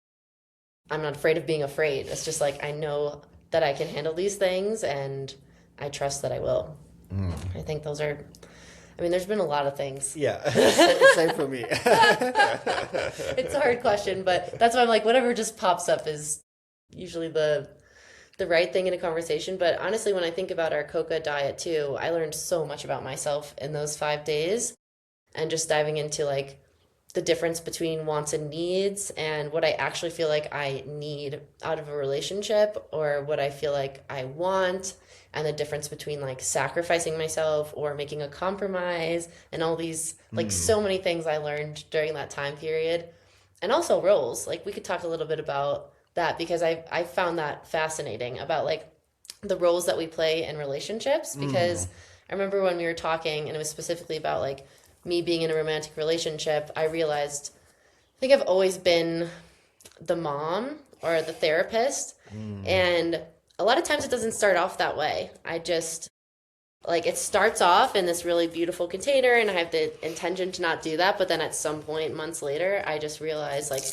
I'm not afraid of being afraid. It's just like I know that I can handle these things and I trust that I will. I think those are, I mean, there's been a lot of things. Yeah, same for me. It's a hard question, but that's why I'm like, whatever just pops up is usually the right thing in a conversation. But honestly, when I think about our coca diet too, I learned so much about myself in those 5 days, and just diving into like the difference between wants and needs and what I actually feel like I need out of a relationship or what I feel like I want, and the difference between like sacrificing myself or making a compromise, and all these like so many things I learned during that time period. And also roles. Like we could talk a little bit about that because I found that fascinating about like the roles that we play in relationships, because I remember when we were talking and it was specifically about like me being in a romantic relationship, I realized I think I've always been the mom or the therapist. And a lot of times it doesn't start off that way. I just like it starts off in this really beautiful container and I have the intention to not do that, but then at some point months later I just realize like,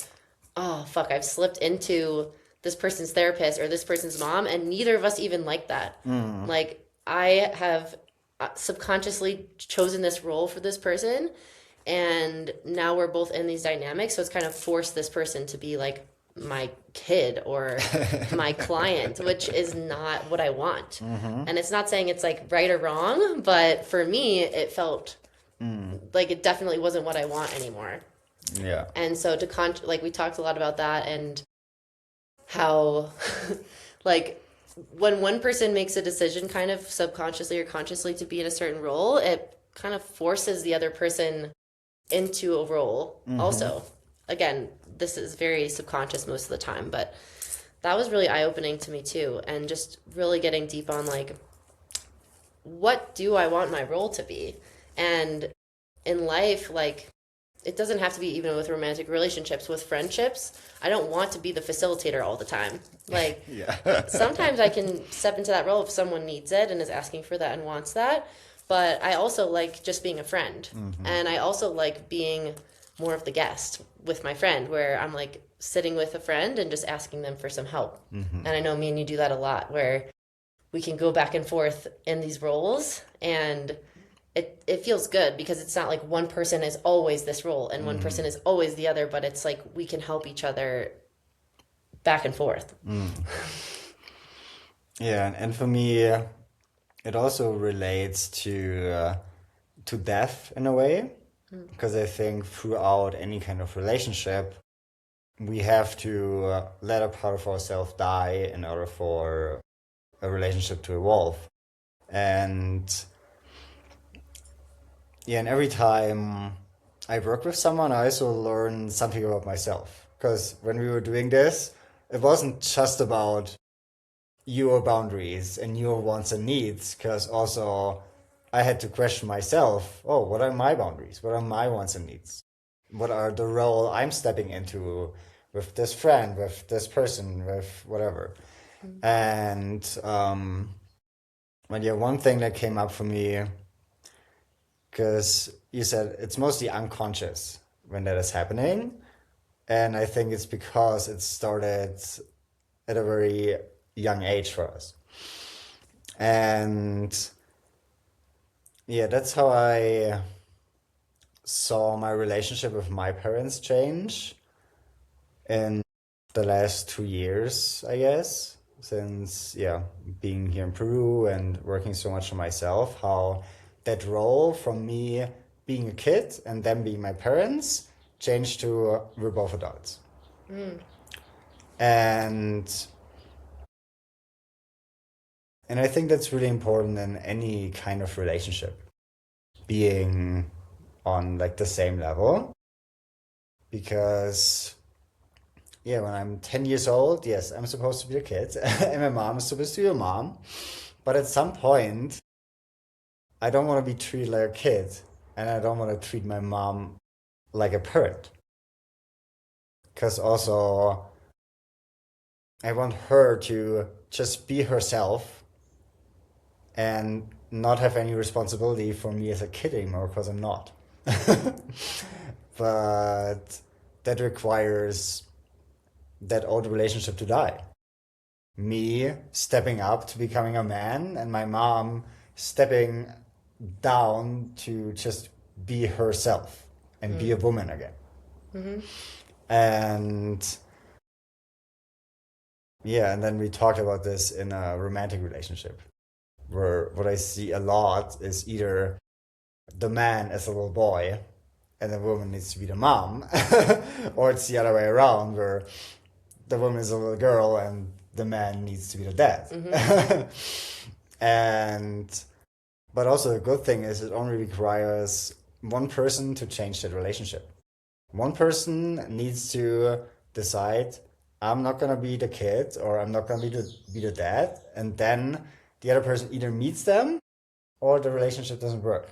oh fuck, I've slipped into this person's therapist or this person's mom, and neither of us even like that. Like I have subconsciously chosen this role for this person, and now we're both in these dynamics, so it's kind of forced this person to be like my kid or my client, which is not what I want. And it's not saying it's like right or wrong, but for me it felt like it definitely wasn't what I want anymore. Yeah. And so like we talked a lot about that, and how like when one person makes a decision kind of subconsciously or consciously to be in a certain role, it kind of forces the other person into a role also. Again, this is very subconscious most of the time, but that was really eye-opening to me too, and just really getting deep on like, what do I want my role to be? And in life, like, it doesn't have to be even with romantic relationships, with friendships. I don't want to be the facilitator all the time. Like, sometimes I can step into that role if someone needs it and is asking for that and wants that. But I also like just being a friend. And I also like being more of the guest with my friend, where I'm like sitting with a friend and just asking them for some help. And I know me and you do that a lot, where we can go back and forth in these roles, and it feels good because it's not like one person is always this role and one person is always the other, but it's like we can help each other back and forth. Yeah, and for me, it also relates to death in a way, because I think throughout any kind of relationship, we have to let a part of ourselves die in order for a relationship to evolve. And yeah, and every time I work with someone, I also learn something about myself. Because when we were doing this, it wasn't just about your boundaries and your wants and needs, because also I had to question myself, oh, what are my boundaries? What are my wants and needs? What are the role I'm stepping into with this friend, with this person, with whatever? And but yeah, one thing that came up for me, because you said it's mostly unconscious when that is happening. And I think it's because it started at a very young age for us. And yeah, that's how I saw my relationship with my parents change in the last 2 years, I guess, since, yeah, being here in Peru and working so much on myself, how that role from me being a kid and them being my parents changed to we're both adults. And and I think that's really important in any kind of relationship, being on like the same level. Because yeah, when I'm 10 years old, yes, I'm supposed to be a kid and my mom is supposed to be a mom. But at some point, I don't want to be treated like a kid and I don't want to treat my mom like a parent. Because also, I want her to just be herself and not have any responsibility for me as a kid anymore because I'm not. But that requires that old relationship to die. Me stepping up to becoming a man and my mom stepping down to just be herself and be a woman again. And yeah, and then we talked about this in a romantic relationship where what I see a lot is either the man as a little boy and the woman needs to be the mom, or it's the other way around where the woman is a little girl and the man needs to be the dad. And but also the good thing is it only requires one person to change that relationship. One person needs to decide, I'm not gonna be the kid or I'm not gonna be the dad, and then the other person either meets them or the relationship doesn't work.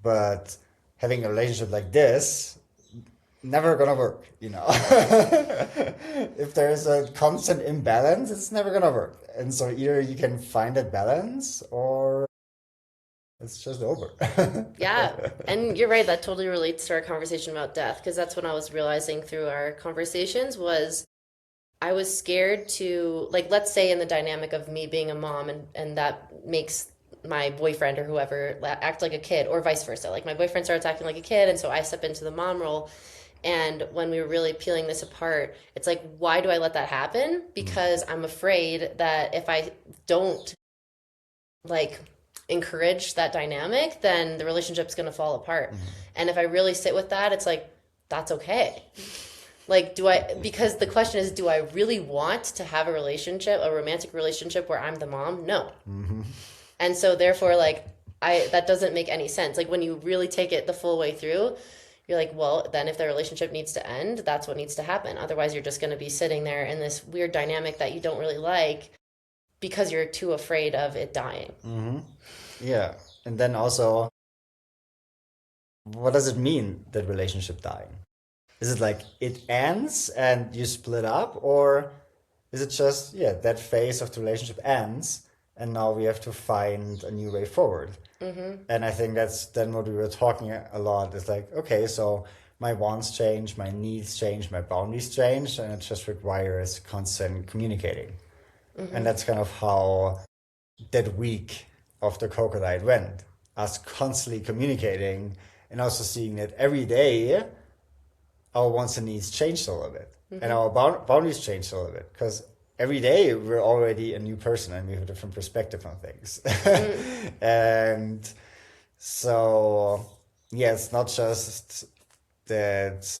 But having a relationship like this, never gonna work, you know. If there's a constant imbalance, it's never gonna work. And so either you can find that balance or it's just over. Yeah, and you're right, that totally relates to our conversation about death, because that's when I was realizing through our conversations was I was scared to, like, let's say in the dynamic of me being a mom and that makes my boyfriend or whoever act like a kid, or vice versa. Like my boyfriend starts acting like a kid, and so I step into the mom role. And when we were really peeling this apart, it's like, why do I let that happen? Because I'm afraid that if I don't like encourage that dynamic, then the relationship's going to fall apart. And if I really sit with that, it's like, that's okay. Like, because the question is, do I really want to have a relationship, a romantic relationship where I'm the mom? No. And so therefore, like, that doesn't make any sense. Like, when you really take it the full way through, you're like, well, then if the relationship needs to end, that's what needs to happen. Otherwise, you're just going to be sitting there in this weird dynamic that you don't really like because you're too afraid of it dying. Yeah. And then also, what does it mean that relationship dying? Is it like it ends and you split up, or is it just, yeah, that phase of the relationship ends and now we have to find a new way forward? And I think that's then what we were talking a lot is like, okay, so my wants change, my needs change, my boundaries change, and it just requires constant communicating. And that's kind of how that week of the coca diet went. Us constantly communicating and also seeing that every day our wants and needs changed a little bit and our boundaries changed a little bit because every day we're already a new person and we have a different perspective on things. And so, yeah, it's not just that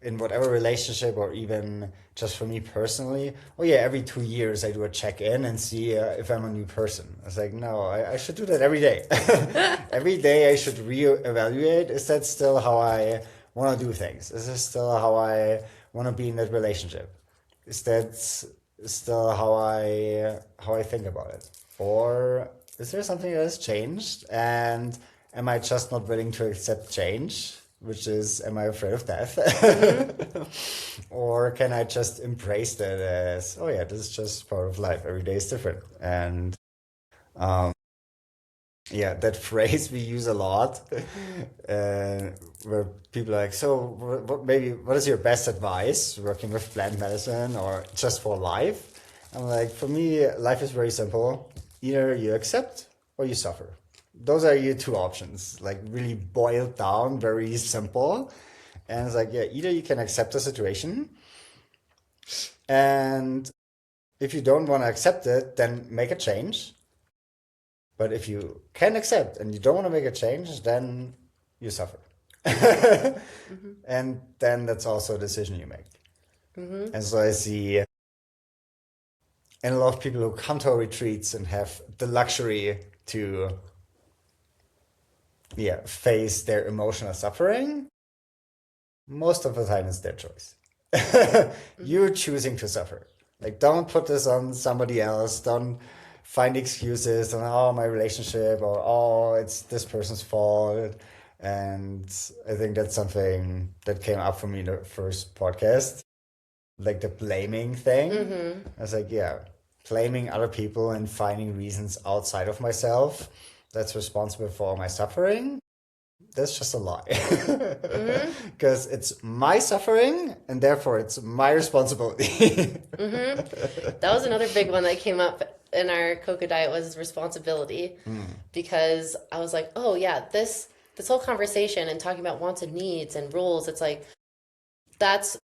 in whatever relationship or even just for me personally, oh yeah, every 2 years I do a check-in and see if I'm a new person. It's like, no, I should do that every day. Every day I should reevaluate, is that still how I want to do things? Is this still how I want to be in that relationship? Is that still how I think about it? Or is there something that has changed? And am I just not willing to accept change? Which is, am I afraid of death? Or can I just embrace that as, oh yeah, this is just part of life. Every day is different. And yeah, that phrase we use a lot, where people are like, so what is your best advice working with plant medicine or just for life? I'm like, for me, life is very simple. Either you accept or you suffer. Those are your two options, like really boiled down, very simple. And it's like, yeah, either you can accept the situation, and if you don't want to accept it, then make a change. But if you can accept and you don't want to make a change, then you suffer. And then that's also a decision you make. And so I see, and a lot of people who come to our retreats and have the luxury to, yeah, face their emotional suffering, most of the time it's their choice. You're choosing to suffer. Like, don't put this on somebody else. Don't find excuses on, oh, my relationship, or oh, it's this person's fault. And I think that's something that came up for me in the first podcast, like the blaming thing. I was like, yeah, blaming other people and finding reasons outside of myself that's responsible for my suffering. That's just a lie. Because it's my suffering and therefore it's my responsibility. That was another big one that came up in our coca diet was responsibility. Because I was like, oh yeah, this whole conversation and talking about wants and needs and rules, it's like that's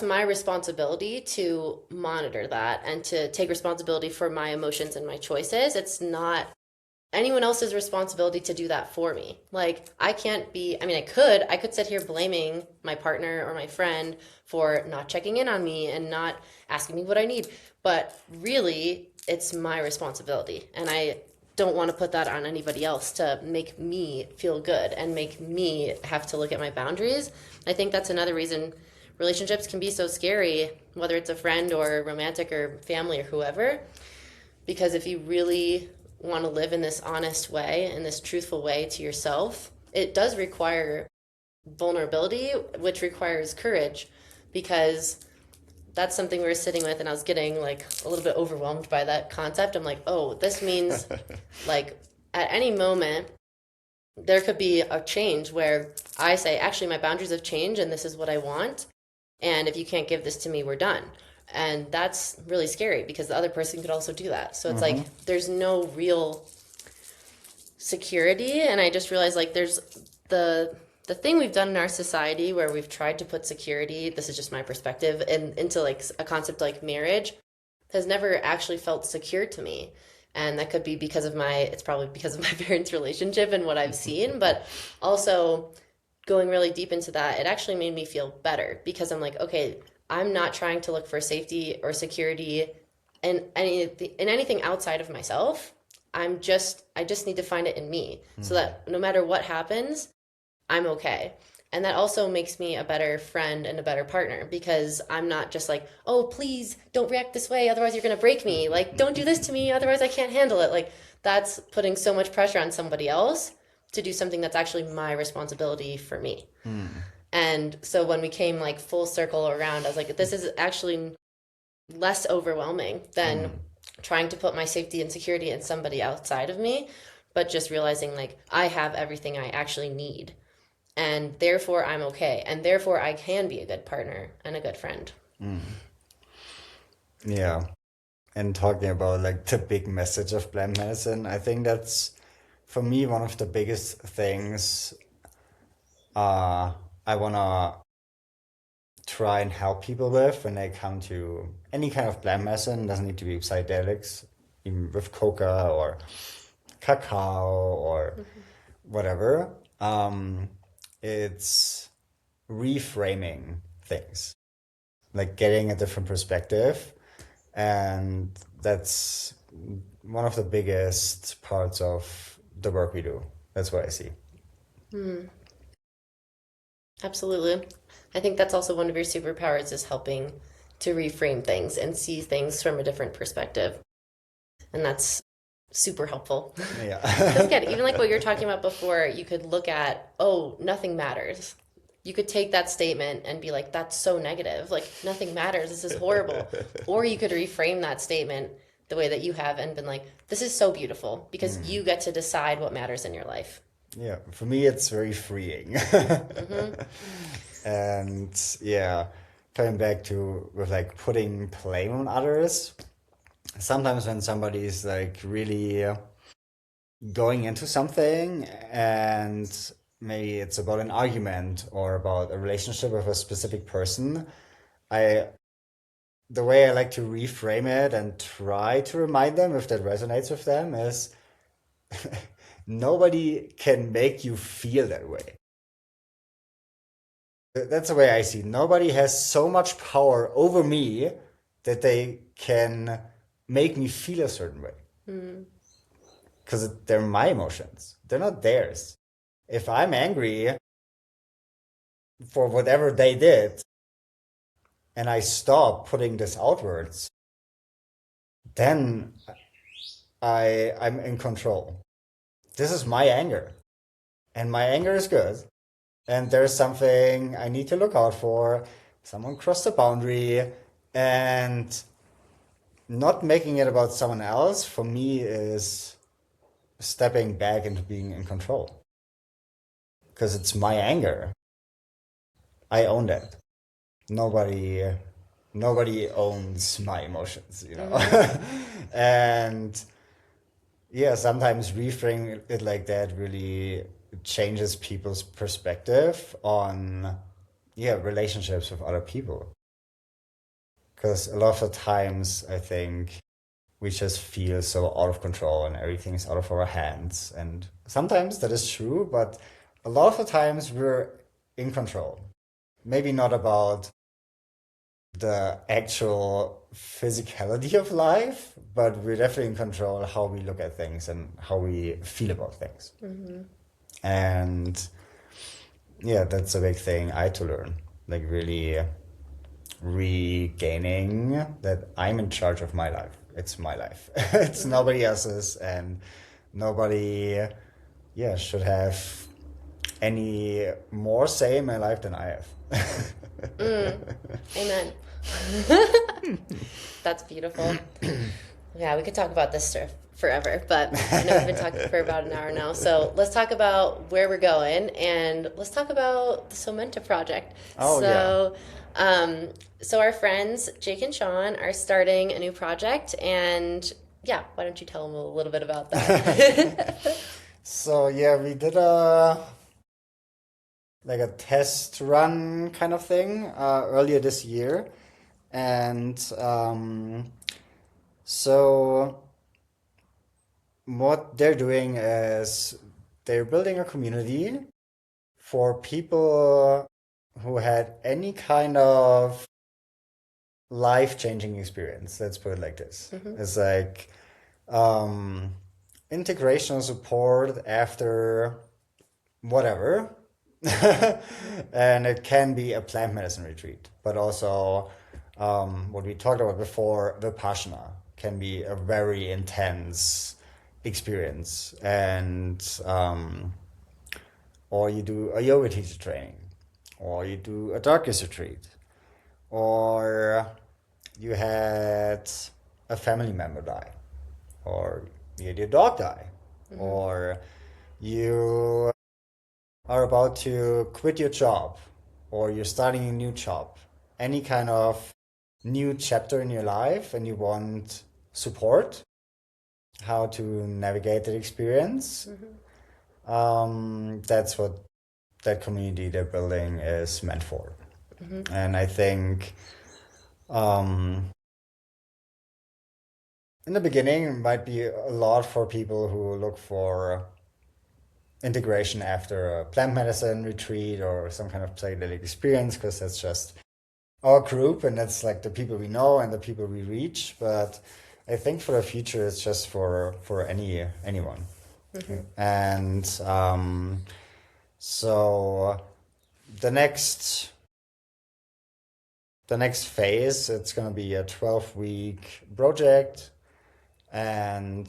my responsibility to monitor that and to take responsibility for my emotions and my choices. It's not anyone else's responsibility to do that for me. Like I can't be, I mean, I could sit here blaming my partner or my friend for not checking in on me and not asking me what I need. But really, it's my responsibility. And I don't want to put that on anybody else to make me feel good and make me have to look at my boundaries. I think that's another reason relationships can be so scary, whether it's a friend or romantic or family or whoever. Because if you really want to live in this honest way, in this truthful way to yourself, it does require vulnerability, which requires courage, because that's something we were sitting with, and I was getting like a little bit overwhelmed by that concept. I'm like, oh, this means like at any moment there could be a change where I say, actually, my boundaries have changed and this is what I want. And if you can't give this to me, we're done. And that's really scary because the other person could also do that. So it's like there's no real security. And I just realized like there's the thing we've done in our society where we've tried to put security, this is just my perspective, into like a concept like marriage has never actually felt secure to me. And that could be because of it's probably because of my parents' relationship and what I've seen, but also going really deep into that, it actually made me feel better because I'm like, okay, I'm not trying to look for safety or security in anything outside of myself. I just need to find it in me so that no matter what happens, I'm okay. And that also makes me a better friend and a better partner because I'm not just like, oh, please don't react this way, otherwise you're going to break me. Like, don't do this to me, otherwise I can't handle it. Like, that's putting so much pressure on somebody else to do something that's actually my responsibility for me. And so when we came like full circle around, I was like, this is actually less overwhelming than trying to put my safety and security in somebody outside of me, but just realizing like I have everything I actually need. And therefore I'm okay. And therefore I can be a good partner and a good friend. Yeah. And talking about like the big message of plant medicine, I think that's for me one of the biggest things I wanna try and help people with when they come to any kind of plant medicine. It doesn't need to be psychedelics, even with coca or cacao or whatever. It's reframing things, like getting a different perspective. And that's one of the biggest parts of the work we do. That's what I see. Hmm. Absolutely. I think that's also one of your superpowers is helping to reframe things and see things from a different perspective. And that's super helpful. Because again, even like Yeah. what you're talking about before, you could look at, oh, nothing matters. You could take that statement and be like, that's so negative. Like, nothing matters. This is horrible. Or you could reframe that statement the way that you have and been like, this is so beautiful because Mm. you get to decide what matters in your life. Yeah, for me, it's very freeing. Hmm. And yeah, coming back to with like putting blame on others. Sometimes when somebody's like really going into something and maybe it's about an argument or about a relationship with a specific person, I the way I like to reframe it and try to remind them if that resonates with them is nobody can make you feel that way. That's the way I see it. Nobody has so much power over me that they can make me feel a certain way. Mm. Because they're my emotions, they're not theirs. If I'm angry for whatever they did and I stop putting this outwards, then I'm in control. This is my anger, and my anger is good. And there's something I need to look out for. Someone crossed the boundary, and not making it about someone else for me is stepping back into being in control. Because it's my anger. I own that. Nobody nobody owns my emotions, you know. Hmm. And yeah, sometimes reframing it like that really changes people's perspective on yeah, relationships with other people. Because a lot of the times I think we just feel so out of control and everything is out of our hands. And sometimes that is true, but a lot of the times we're in control. Maybe not about the actual physicality of life, but we're definitely in control how we look at things and how we feel about things. Hmm. And yeah, that's a big thing I had to learn. Like really regaining that I'm in charge of my life. It's my life. It's Hmm. nobody else's, and nobody yeah should have any more say in my life than I have. Mm. Amen. That's beautiful. Yeah, we could talk about this stuff forever, but I know we've been talking for about an hour now. So let's talk about where we're going and let's talk about the Somenta project. Oh yeah. Um, so our friends Jake and Sean are starting a new project, and yeah, why don't you tell them a little bit about that? So yeah, we did a like a test run kind of thing earlier this year, and so what they're doing is they're building a community for people who had any kind of life-changing experience. Let's put it like this. Hmm. It's like um, integration support after whatever. And it can be a plant medicine retreat, but also what we talked about before, Vipassana can be a very intense experience. And or you do a yoga teacher training, or you do a darkness retreat, or you had a family member die, or you had your dog die, Hmm. or you are about to quit your job or you're starting a new job, any kind of new chapter in your life and you want support, how to navigate that experience, Hmm. that's what that community they're building is meant for. Hmm. And I think um, in the beginning, it might be a lot for people who look for integration after a plant medicine retreat or some kind of psychedelic experience, because that's just our group and that's like the people we know and the people we reach. But I think for the future, it's just for anyone. And so the next phase, it's going to be a 12-week project, and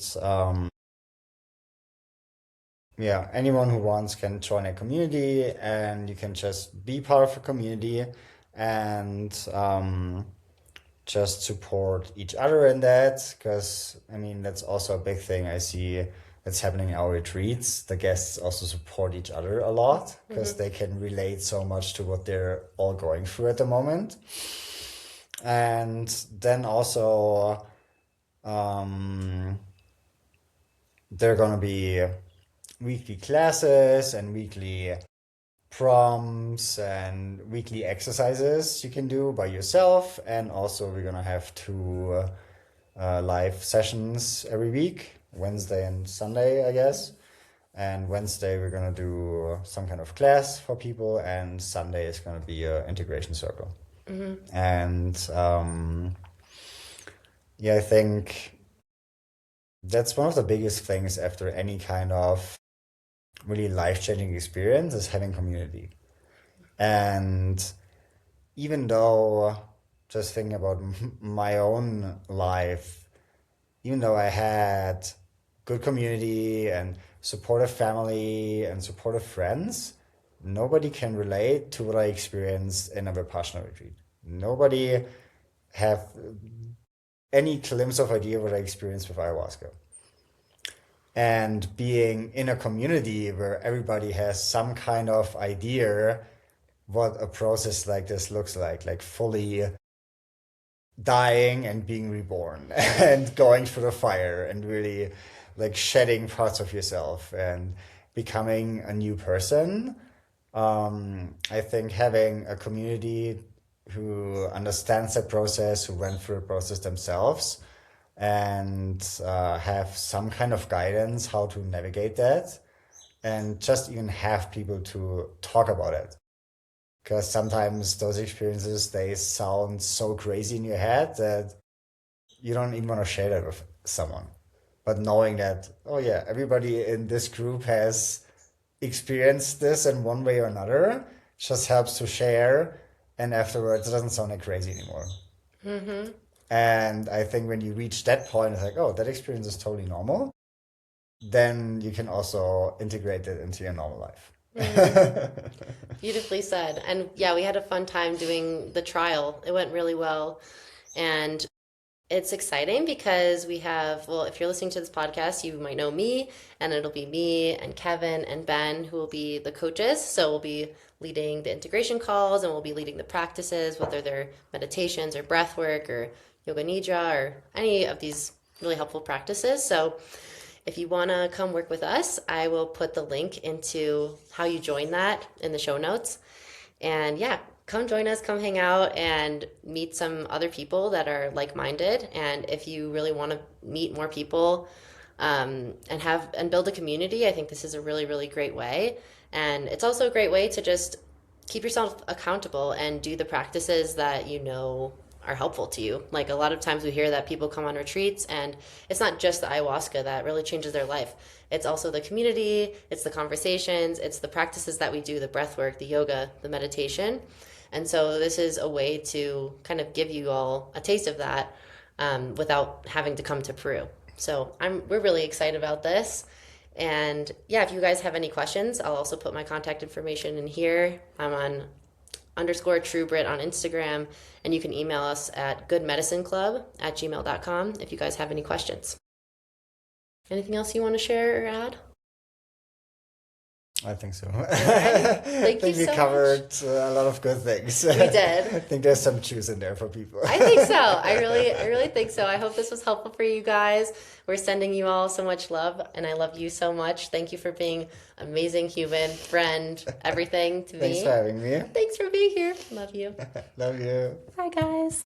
yeah, anyone who wants can join a community, and you can just be part of a community and just support each other in that. Because I mean, that's also a big thing I see that's happening in our retreats. The guests also support each other a lot because they can relate so much to what they're all going through at the moment. And then also there are going to be weekly classes and weekly prompts and weekly exercises you can do by yourself. And also we're going to have 2 live sessions every week, Wednesday and Sunday, I guess. And Wednesday we're going to do some kind of class for people, and Sunday is going to be an integration circle. And yeah, I think that's one of the biggest things after any kind of really life-changing experience is having community. And even though, just thinking about my own life, even though I had good community and supportive family and supportive friends, nobody can relate to what I experienced in a Vipassana retreat. Nobody have any glimpse of idea what I experienced with ayahuasca. And being in a community where everybody has some kind of idea what a process like this looks like fully dying and being reborn and going through the fire and really like shedding parts of yourself and becoming a new person. I think having a community who understands that process, who went through the process themselves, and have some kind of guidance how to navigate that, and just even have people to talk about it. Because sometimes those experiences, they sound so crazy in your head that you don't even want to share that with someone. But knowing that, oh yeah, everybody in this group has experienced this in one way or another, just helps to share. And afterwards, it doesn't sound like crazy anymore. And I think when you reach that point, it's like, oh, that experience is totally normal. Then you can also integrate it into your normal life. Beautifully said. And yeah, we had a fun time doing the trial. It went really well. And it's exciting because we have, well, if you're listening to this podcast, you might know me, and it'll be me and Kevin and Ben who will be the coaches. So we'll be leading the integration calls, and we'll be leading the practices, whether they're meditations or breath work or yoga nidra or any of these really helpful practices. So if you want to come work with us, I will put the link into how you join that in the show notes. And yeah, come join us, come hang out and meet some other people that are like-minded. And if you really want to meet more people and build a community, I think this is a really, really great way. And it's also a great way to just keep yourself accountable and do the practices that you know are helpful to you. Like a lot of times we hear that people come on retreats and it's not just the ayahuasca that really changes their life. It's also the community, it's the conversations, it's the practices that we do, the breath work, the yoga, the meditation. And so this is a way to kind of give you all a taste of that without having to come to Peru. So we're really excited about this. And yeah, if you guys have any questions, I'll also put my contact information in here. I'm on _TrueBrit on Instagram, and you can email us at goodmedicineclub@gmail.com if you guys have any questions. Anything else you want to share or add? I think so. Thank you we so covered a lot of good things. We did. I think there's some juice in there for people. I think so. I really think so. I hope this was helpful for you guys. We're sending you all so much love, and I love you so much. Thank you for being an amazing human, friend, everything to me. Thanks for having me. Thanks for being here. Love you. Love you. Bye, guys.